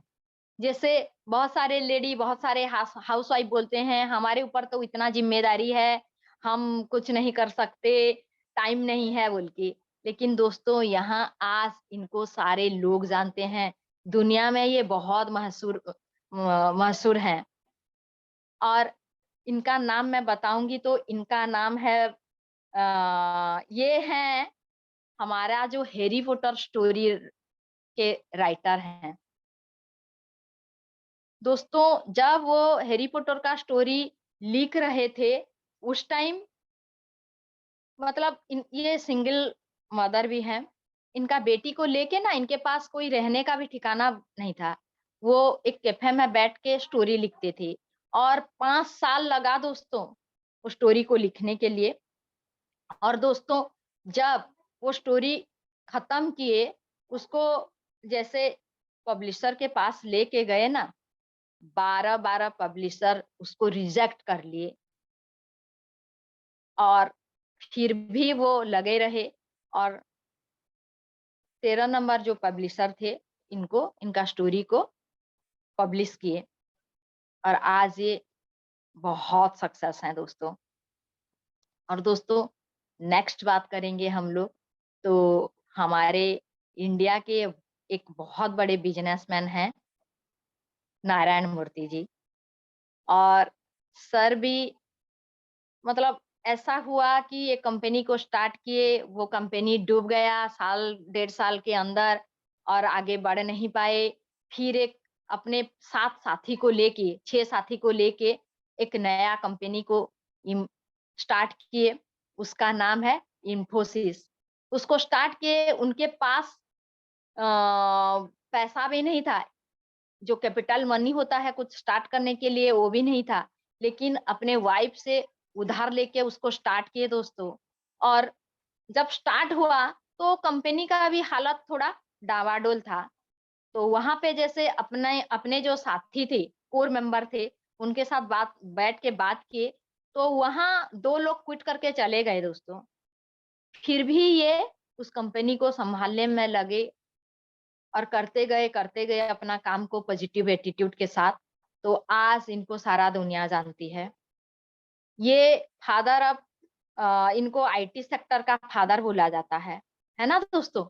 जैसे बहुत सारे लेडी, बहुत सारे हाउस वाइफ बोलते हैं हमारे ऊपर तो इतना जिम्मेदारी है, हम कुछ नहीं कर सकते, टाइम नहीं है बोल के। लेकिन दोस्तों यहाँ आज इनको सारे लोग जानते हैं, दुनिया में ये बहुत मशहूर हैं। और इनका नाम मैं बताऊंगी तो इनका नाम है ये है हमारा जो हैरी पॉटर स्टोरी के राइटर हैं। दोस्तों जब वो हैरी पॉटर का स्टोरी लिख रहे थे उस टाइम, मतलब ये सिंगल मदर भी हैं, इनका बेटी को लेके ना इनके पास कोई रहने का भी ठिकाना नहीं था। वो एक कैफे में बैठ के स्टोरी लिखते थे और 5 साल लगा दोस्तों उस स्टोरी को लिखने के लिए। और दोस्तों जब वो स्टोरी खत्म किए, उसको जैसे पब्लिशर के पास लेके गए ना, 12 पब्लिशर उसको रिजेक्ट कर लिए और फिर भी वो लगे रहे और 13 नंबर जो पब्लिशर थे इनका स्टोरी को पब्लिश किए और आज ये बहुत सक्सेस हैं दोस्तों। और दोस्तों नेक्स्ट बात करेंगे हम लोग तो हमारे इंडिया के एक बहुत बड़े बिजनेसमैन हैं नारायण मूर्ति जी। और सर भी मतलब ऐसा हुआ कि ये कंपनी को स्टार्ट किए, वो कंपनी डूब गया साल 1.5 साल के अंदर और आगे बढ़ नहीं पाए। फिर एक अपने 7 साथी को लेके 6 साथी को लेके एक नया कंपनी को स्टार्ट किए, उसका नाम है इन्फोसिस। उसको स्टार्ट किए, उनके पास पैसा भी नहीं था, जो कैपिटल मनी होता है कुछ स्टार्ट करने के लिए वो भी नहीं था, लेकिन अपने वाइफ से उधार लेके उसको स्टार्ट किए दोस्तों। और जब स्टार्ट हुआ तो कंपनी का भी हालत थोड़ा डावाडोल था। तो वहां पे जैसे अपने अपने जो साथी थे, कोर मेंबर थे, उनके साथ बैठ के बात किए, तो वहां 2 लोग क्विट करके चले गए दोस्तों। फिर भी ये उस कंपनी को संभालने में लगे और करते गए अपना काम को पॉजिटिव एटीट्यूड के साथ। तो आज इनको सारा दुनिया जानती है। ये फादर ऑफ इनको आईटी सेक्टर का फादर बोला जाता है ना दोस्तों?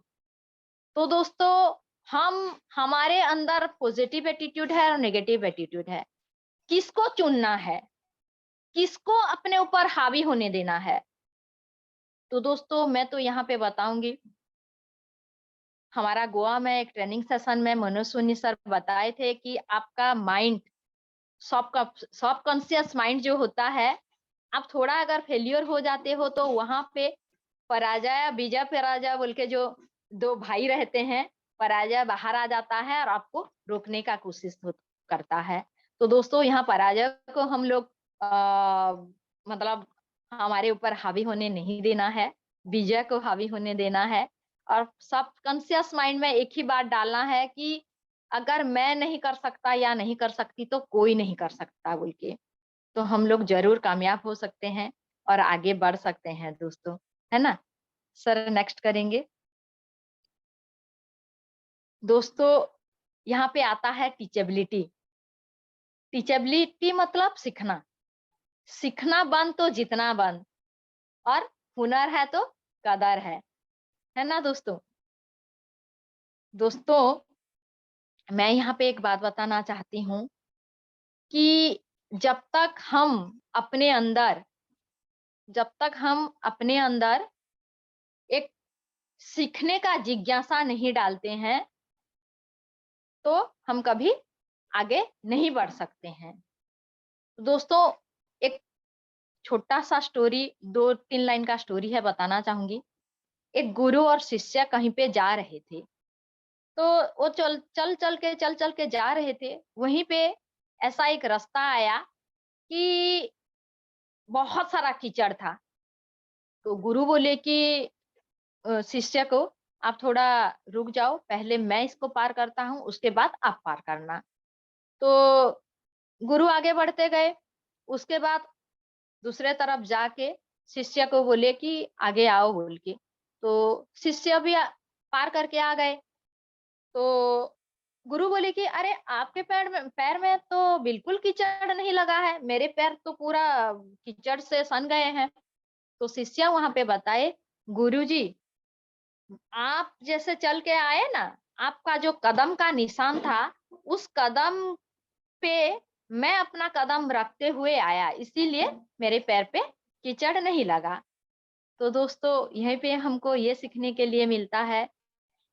तो दोस्तों हमारे अंदर पॉजिटिव एटीट्यूड है और नेगेटिव एटीट्यूड है। किसको चुनना है? किसको अपने ऊपर हावी होने देना है? तो दोस्तों मैं तो यहाँ पे बताऊंगी, हमारा गोवा में एक ट्रेनिंग सेशन में मनोज सोनी सर बताए थे कि आपका माइंड सबकॉन्शियस माइंड जो होता है, आप थोड़ा अगर फेलियर हो जाते हो तो वहां पे पराजय विजय पराजय बोल के जो 2 भाई रहते हैं, पराजय बाहर आ जाता है और आपको रोकने का कोशिश करता है। तो दोस्तों यहाँ पराजय को हम लोग मतलब हमारे ऊपर हावी होने नहीं देना है, विजय को हावी होने देना है। और सबकॉन्शियस माइंड में एक ही बात डालना है कि अगर मैं नहीं कर सकता या नहीं कर सकती तो कोई नहीं कर सकता बोल के। तो हम लोग जरूर कामयाब हो सकते हैं और आगे बढ़ सकते हैं दोस्तों, है ना? सर नेक्स्ट करेंगे। दोस्तों यहाँ पे आता है टीचेबिलिटी। टीचेबिलिटी मतलब सीखना। सीखना बंद तो जितना बंद, और हुनर है तो कदर है ना दोस्तों? दोस्तों मैं यहाँ पे एक बात बताना चाहती हूँ कि जब तक हम अपने अंदर एक सीखने का जिज्ञासा नहीं डालते हैं तो हम कभी आगे नहीं बढ़ सकते हैं। दोस्तों एक छोटा सा स्टोरी, 2-3 लाइन का स्टोरी है, बताना चाहूंगी। एक गुरु और शिष्य कहीं पे जा रहे थे, तो वो चल चल के जा रहे थे। वहीं पे ऐसा एक रास्ता आया कि बहुत सारा कीचड़ था। तो गुरु बोले कि शिष्य को आप थोड़ा रुक जाओ, पहले मैं इसको पार करता हूँ, उसके बाद आप पार करना। तो गुरु आगे बढ़ते गए। उसके बाद दूसरे तरफ जाके शिष्य को बोले कि आगे आओ बोल के। तो शिष्य भी पार करके आ गए। तो गुरु बोले कि अरे आपके पैर में तो बिल्कुल कीचड़ नहीं लगा है, मेरे पैर तो पूरा कीचड़ से सन गए हैं। तो शिष्य वहां पे बताए, गुरुजी आप जैसे चल के आए ना, आपका जो कदम का निशान था, उस कदम पे मैं अपना कदम रखते हुए आया, इसीलिए मेरे पैर पे कीचड़ नहीं लगा। तो दोस्तों यहीं पे हमको ये सीखने के लिए मिलता है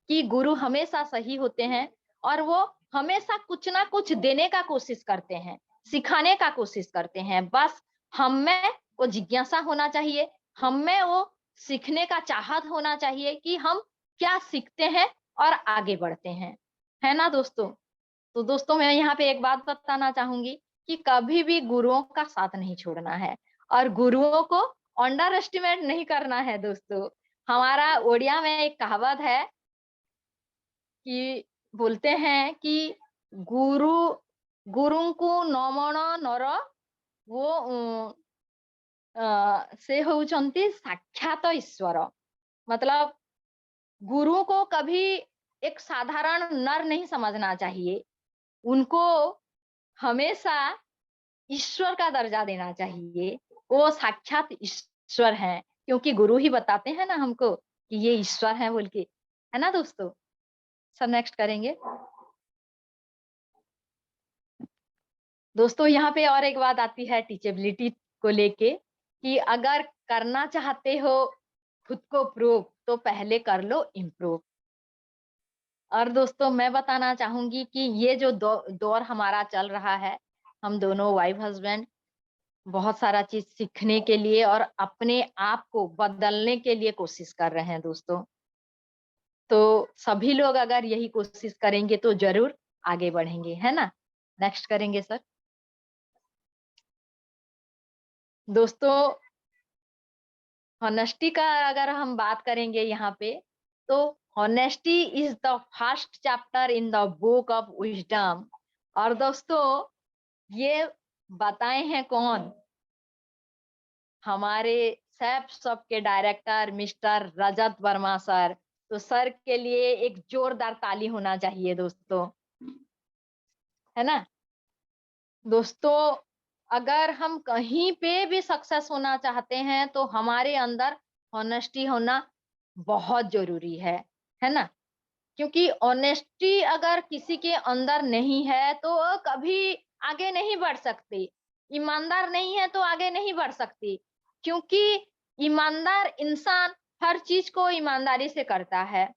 कि गुरु हमेशा सही होते हैं और वो हमेशा कुछ ना कुछ देने का कोशिश करते हैं, सिखाने का कोशिश करते हैं। बस हम में वो जिज्ञासा होना चाहिए, हम में वो सीखने का चाहत होना चाहिए कि हम क्या सीखते हैं और आगे बढ़ते हैं, है ना दोस्तों? तो दोस्तों मैं यहाँ पे एक बात बताना चाहूंगी कि कभी भी गुरुओं का साथ नहीं छोड़ना है और गुरुओं को अंडर एस्टिमेट नहीं करना है दोस्तों। हमारा ओडिया में एक कहावत है कि बोलते हैं कि गुरु गुरुଙ୍କୁ नमन नर वो से होउचंती साक्षात ईश्वर। मतलब गुरु को कभी एक साधारण नर नहीं समझना चाहिए, उनको हमेशा ईश्वर का दर्जा देना चाहिए। वो साक्षात ईश्वर हैं, क्योंकि गुरु ही बताते हैं ना हमको कि ये ईश्वर है बोल के, है ना दोस्तों? सब नेक्स्ट करेंगे। दोस्तों यहाँ पे और एक बात आती है टीचेबिलिटी को लेके कि अगर करना चाहते हो खुद को प्रूव, तो पहले कर लो इम्प्रूव। और दोस्तों मैं बताना चाहूंगी कि ये जो दौर हमारा चल रहा है, हम दोनों वाइफ हस्बैंड बहुत सारा चीज सीखने के लिए और अपने आप को बदलने के लिए कोशिश कर रहे हैं दोस्तों। तो सभी लोग अगर यही कोशिश करेंगे तो जरूर आगे बढ़ेंगे, है ना। नेक्स्ट करेंगे सर। दोस्तों हॉनेस्टी का अगर हम बात करेंगे यहाँ पे, तो honesty is the first chapter in the book of wisdom. और दोस्तों ये बताए हैं कौन? हमारे सब के डायरेक्टर मिस्टर रजत वर्मा सर। तो सर के लिए एक जोरदार ताली होना चाहिए दोस्तों, है ना। दोस्तों अगर हम कहीं पे भी सक्सेस होना चाहते हैं तो हमारे अंदर ऑनेस्टी होना बहुत जरूरी है ना। क्योंकि ऑनेस्टी अगर किसी के अंदर नहीं है तो वो कभी आगे नहीं बढ़ सकती। ईमानदार नहीं है तो आगे नहीं बढ़ सकती, क्योंकि ईमानदार इंसान हर चीज को ईमानदारी से करता है।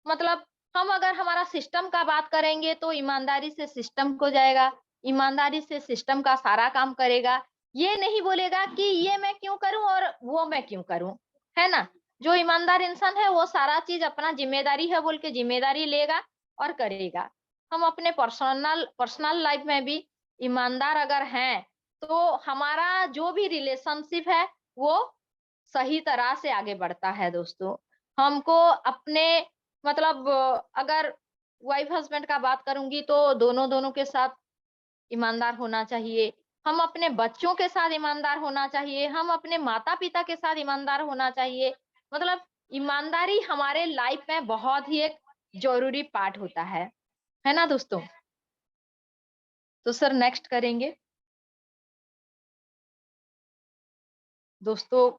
मतलब हम अगर हमारा सिस्टम का बात करेंगे तो ईमानदारी से सिस्टम को जाएगा, ईमानदारी से सिस्टम का सारा काम करेगा। ये नहीं बोलेगा कि ये मैं क्यों करूं और वो मैं क्यों करूं, है ना। जो ईमानदार इंसान है वो सारा चीज अपना जिम्मेदारी है बोल के जिम्मेदारी लेगा और करेगा। हम अपने पर्सनल लाइफ में भी ईमानदार अगर हैं तो हमारा जो भी रिलेशनशिप है वो सही तरह से आगे बढ़ता है दोस्तों। हमको अपने मतलब अगर वाइफ हस्बैंड का बात करूंगी तो दोनों के साथ ईमानदार होना चाहिए। हम अपने बच्चों के साथ ईमानदार होना चाहिए, हम अपने माता पिता के साथ ईमानदार होना चाहिए। मतलब ईमानदारी हमारे लाइफ में बहुत ही एक जरूरी पार्ट होता है ना दोस्तों। तो सर नेक्स्ट करेंगे दोस्तों।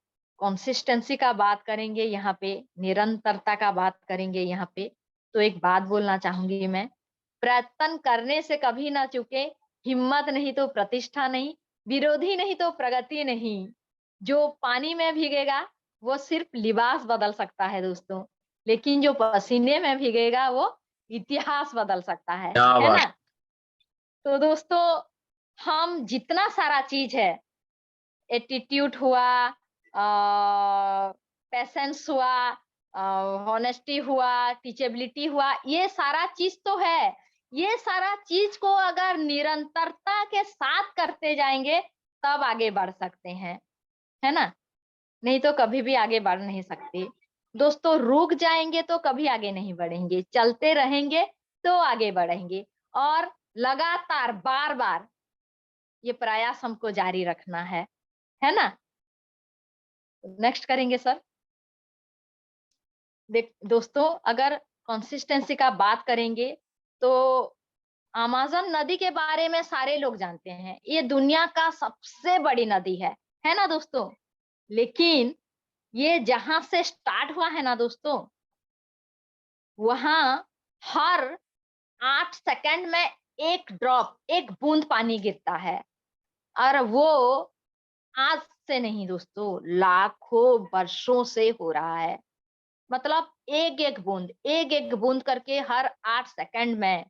कंसिस्टेंसी का बात करेंगे यहाँ पे, निरंतरता का बात करेंगे यहाँ पे। तो एक बात बोलना चाहूंगी मैं, प्रयत्न करने से कभी ना चूके, हिम्मत नहीं तो प्रतिष्ठा नहीं, विरोधी नहीं तो प्रगति नहीं। जो पानी में भीगेगा वो सिर्फ लिबास बदल सकता है दोस्तों, लेकिन जो पसीने में भीगेगा वो इतिहास बदल सकता क्या है बात। ना। तो दोस्तों हम जितना सारा चीज है, एटीट्यूड हुआ, पैसेंस हुआ, ऑनेस्टी हुआ, टीचेबिलिटी हुआ, ये सारा चीज तो है। ये सारा चीज को अगर निरंतरता के साथ करते जाएंगे तब आगे बढ़ सकते हैं, है ना। नहीं तो कभी भी आगे बढ़ नहीं सकते दोस्तों। रुक जाएंगे तो कभी आगे नहीं बढ़ेंगे, चलते रहेंगे तो आगे बढ़ेंगे। और लगातार बार बार ये प्रयास हमको जारी रखना है ना। नेक्स्ट करेंगे सर। दोस्तों अगर कंसिस्टेंसी का बात करेंगे तो अमेज़न नदी के बारे में सारे लोग जानते हैं, ये दुनिया का सबसे बड़ी नदी है ना दोस्तों। लेकिन ये जहां से स्टार्ट हुआ है ना दोस्तों, वहां हर 8 सेकंड में एक ड्रॉप, एक बूंद पानी गिरता है। और वो आज से नहीं दोस्तों, लाखों वर्षों से हो रहा है। मतलब एक एक बूंद करके हर 8 सेकंड में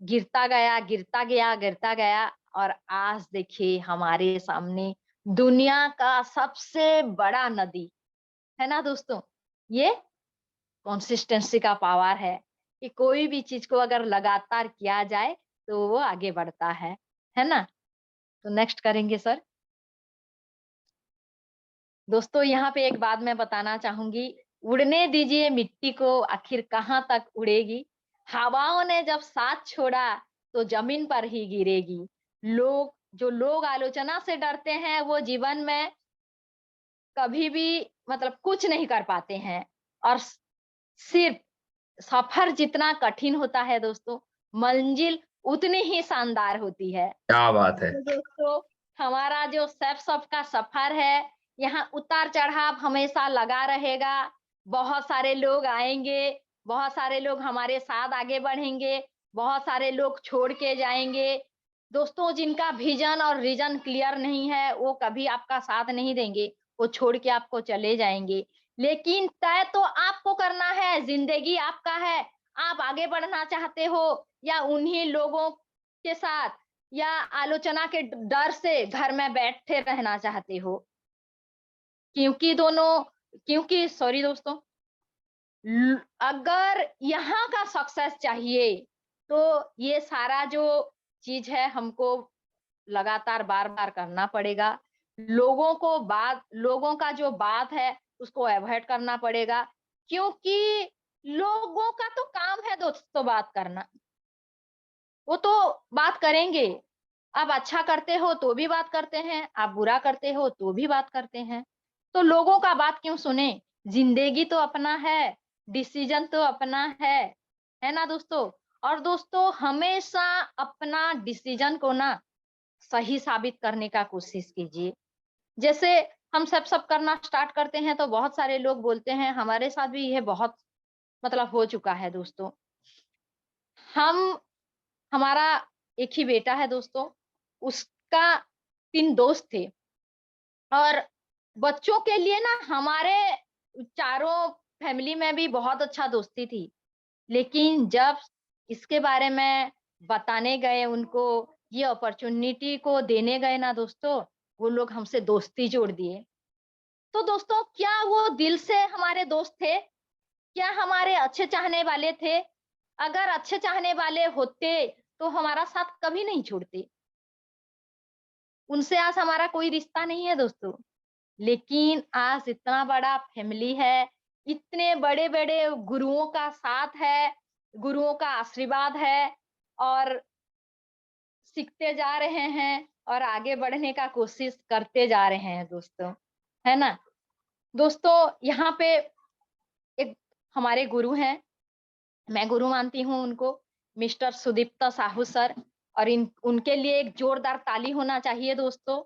गिरता गया, गिरता गया, गिरता गया। और आज देखिए हमारे सामने दुनिया का सबसे बड़ा नदी है ना दोस्तों। ये कंसिस्टेंसी का पावर है कि कोई भी चीज को अगर लगातार किया जाए तो वो आगे बढ़ता है ना। तो नेक्स्ट करेंगे सर। दोस्तों यहाँ पे एक बात मैं बताना चाहूंगी, उड़ने दीजिए मिट्टी को, आखिर कहाँ तक उड़ेगी। हवाओं ने जब साथ छोड़ा तो जमीन पर ही गिरेगी। जो लोग आलोचना से डरते हैं वो जीवन में कभी भी मतलब कुछ नहीं कर पाते हैं। और सिर्फ सफर जितना कठिन होता है दोस्तों, मंजिल उतनी ही शानदार होती है। क्या बात है। तो दोस्तों हमारा जो सेफ का सफर है, यहाँ उतार चढ़ाव हमेशा लगा रहेगा। बहुत सारे लोग आएंगे, बहुत सारे लोग हमारे साथ आगे बढ़ेंगे, बहुत सारे लोग छोड़ के जाएंगे। दोस्तों जिनका विजन और रीजन क्लियर नहीं है वो कभी आपका साथ नहीं देंगे, वो छोड़ के आपको चले जाएंगे, लेकिन तय तो आपको करना है, जिंदगी आपका है। आप आगे बढ़ना चाहते हो या उन्हीं लोगों के साथ या आलोचना के डर से घर में बैठे रहना चाहते हो? क्योंकि सॉरी दोस्तों, अगर यहाँ का सक्सेस चाहिए तो ये सारा जो चीज है हमको लगातार बार-बार करना पड़ेगा। लोगों का जो बात है उसको अवॉइड करना पड़ेगा, क्योंकि लोगों का तो काम है दोस्तों बात करना। वो तो बात करेंगे। आप अच्छा करते हो तो भी बात करते हैं, आप बुरा करते हो तो भी बात करते हैं। तो लोगों का बात क्यों सुने? जिंदगी तो अपना है, डिसीजन तो अपना है ना दोस्तों? और दोस्तों हमेशा अपना डिसीजन को ना सही साबित करने का कोशिश कीजिए। जैसे हम सब करना स्टार्ट करते हैं तो बहुत सारे लोग बोलते हैं, हमारे साथ भी ये बहुत मतलब हो चुका है दोस्तों। हमारा एक ही बेटा है दोस्तों, उसका 3 दोस्त थे और बच्चों के लिए ना हमारे चारों फैमिली में भी बहुत अच्छा दोस्ती थी। लेकिन जब इसके बारे में बताने गए उनको, ये अपॉर्च्युनिटी को देने गए ना दोस्तों, वो लोग हमसे दोस्ती जोड़ दिए। तो दोस्तों क्या वो दिल से हमारे दोस्त थे? क्या हमारे अच्छे चाहने वाले थे? अगर अच्छे चाहने वाले होते तो हमारा साथ कभी नहीं छोड़ते। उनसे आज हमारा कोई रिश्ता नहीं है दोस्तों। लेकिन आज इतना बड़ा फैमिली है, इतने बड़े-बड़े गुरुओं का साथ है, गुरुओं का आशीर्वाद है और सीखते जा रहे हैं और आगे बढ़ने का कोशिश करते जा रहे हैं दोस्तों, है ना? दोस्तों यहाँ पे एक हमारे गुरु हैं, मैं गुरु मानती हूँ उनको, मिस्टर सुदीप्ता साहू सर, और उनके लिए एक जोरदार ताली होना चाहिए दोस्तों।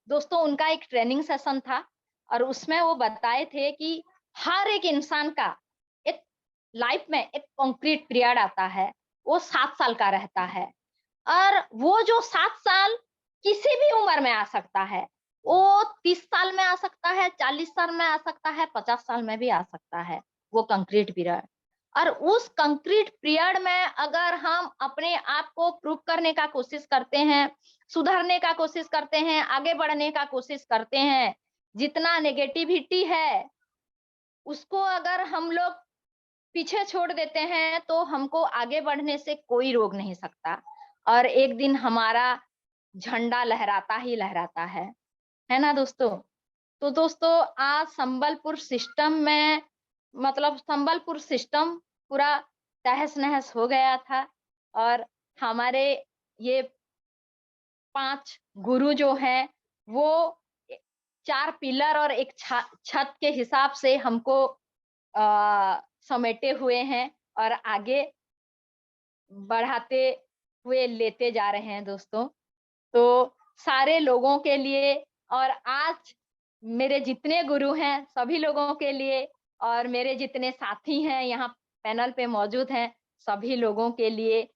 दोस्तों उनका एक ट्रेनिंग सेशन था और उसमें वो बताए थे कि हर एक इंसान का एक लाइफ में एक कंक्रीट पीरियड आता है, वो 7 साल का रहता है और वो जो 7 साल किसी भी उम्र में आ सकता है। वो 30 साल में आ सकता है, 40 साल में आ सकता है, 50 साल में भी आ सकता है, वो कंक्रीट पीरियड। और उस कंक्रीट पीरियड में अगर हम अपने आप को प्रूव करने का कोशिश करते हैं, सुधरने का कोशिश करते हैं, आगे बढ़ने का कोशिश करते हैं, जितना नेगेटिविटी है, उसको अगर हम लोग पीछे छोड़ देते हैं, तो हमको आगे बढ़ने से कोई रोक नहीं सकता और एक दिन हमारा झंडा लहराता ही लहराता है ना दोस्तों? तो दोस्तों आज संबलपुर सिस्टम में मतलब संबलपुर सिस्टम पूरा तहस-नहस हो गया था और हमारे ये 5 गुरु जो हैं वो 4 पिलर और एक छत के हिसाब से हमको समेटे हुए हैं और आगे बढ़ाते हुए लेते जा रहे हैं दोस्तों। तो सारे लोगों के लिए और आज मेरे जितने गुरु हैं सभी लोगों के लिए और मेरे जितने साथी हैं यहाँ पैनल पे मौजूद हैं सभी लोगों के लिए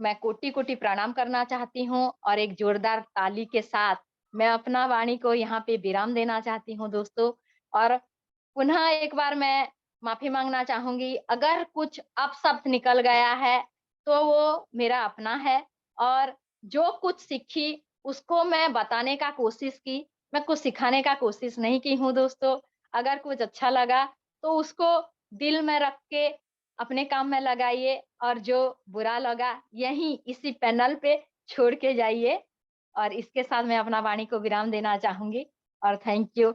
मैं कोटि-कोटि प्रणाम करना चाहती हूँ और एक जोरदार ताली के साथ मैं अपना वाणी को यहाँ पे विराम देना चाहती हूँ दोस्तों। और पुनः एक बार मैं माफी मांगना चाहूंगी, अगर कुछ अपशब्द निकल गया है तो वो मेरा अपना है और जो कुछ सीखी उसको मैं बताने का कोशिश की, मैं कुछ सिखाने का कोशिश नहीं की हूँ दोस्तों। अगर कुछ अच्छा लगा तो उसको दिल में रख के अपने काम में लगाइए और जो बुरा लगा यहीं इसी पैनल पे छोड़ के जाइए और इसके साथ मैं अपना वाणी को विराम देना चाहूंगी और थैंक यू।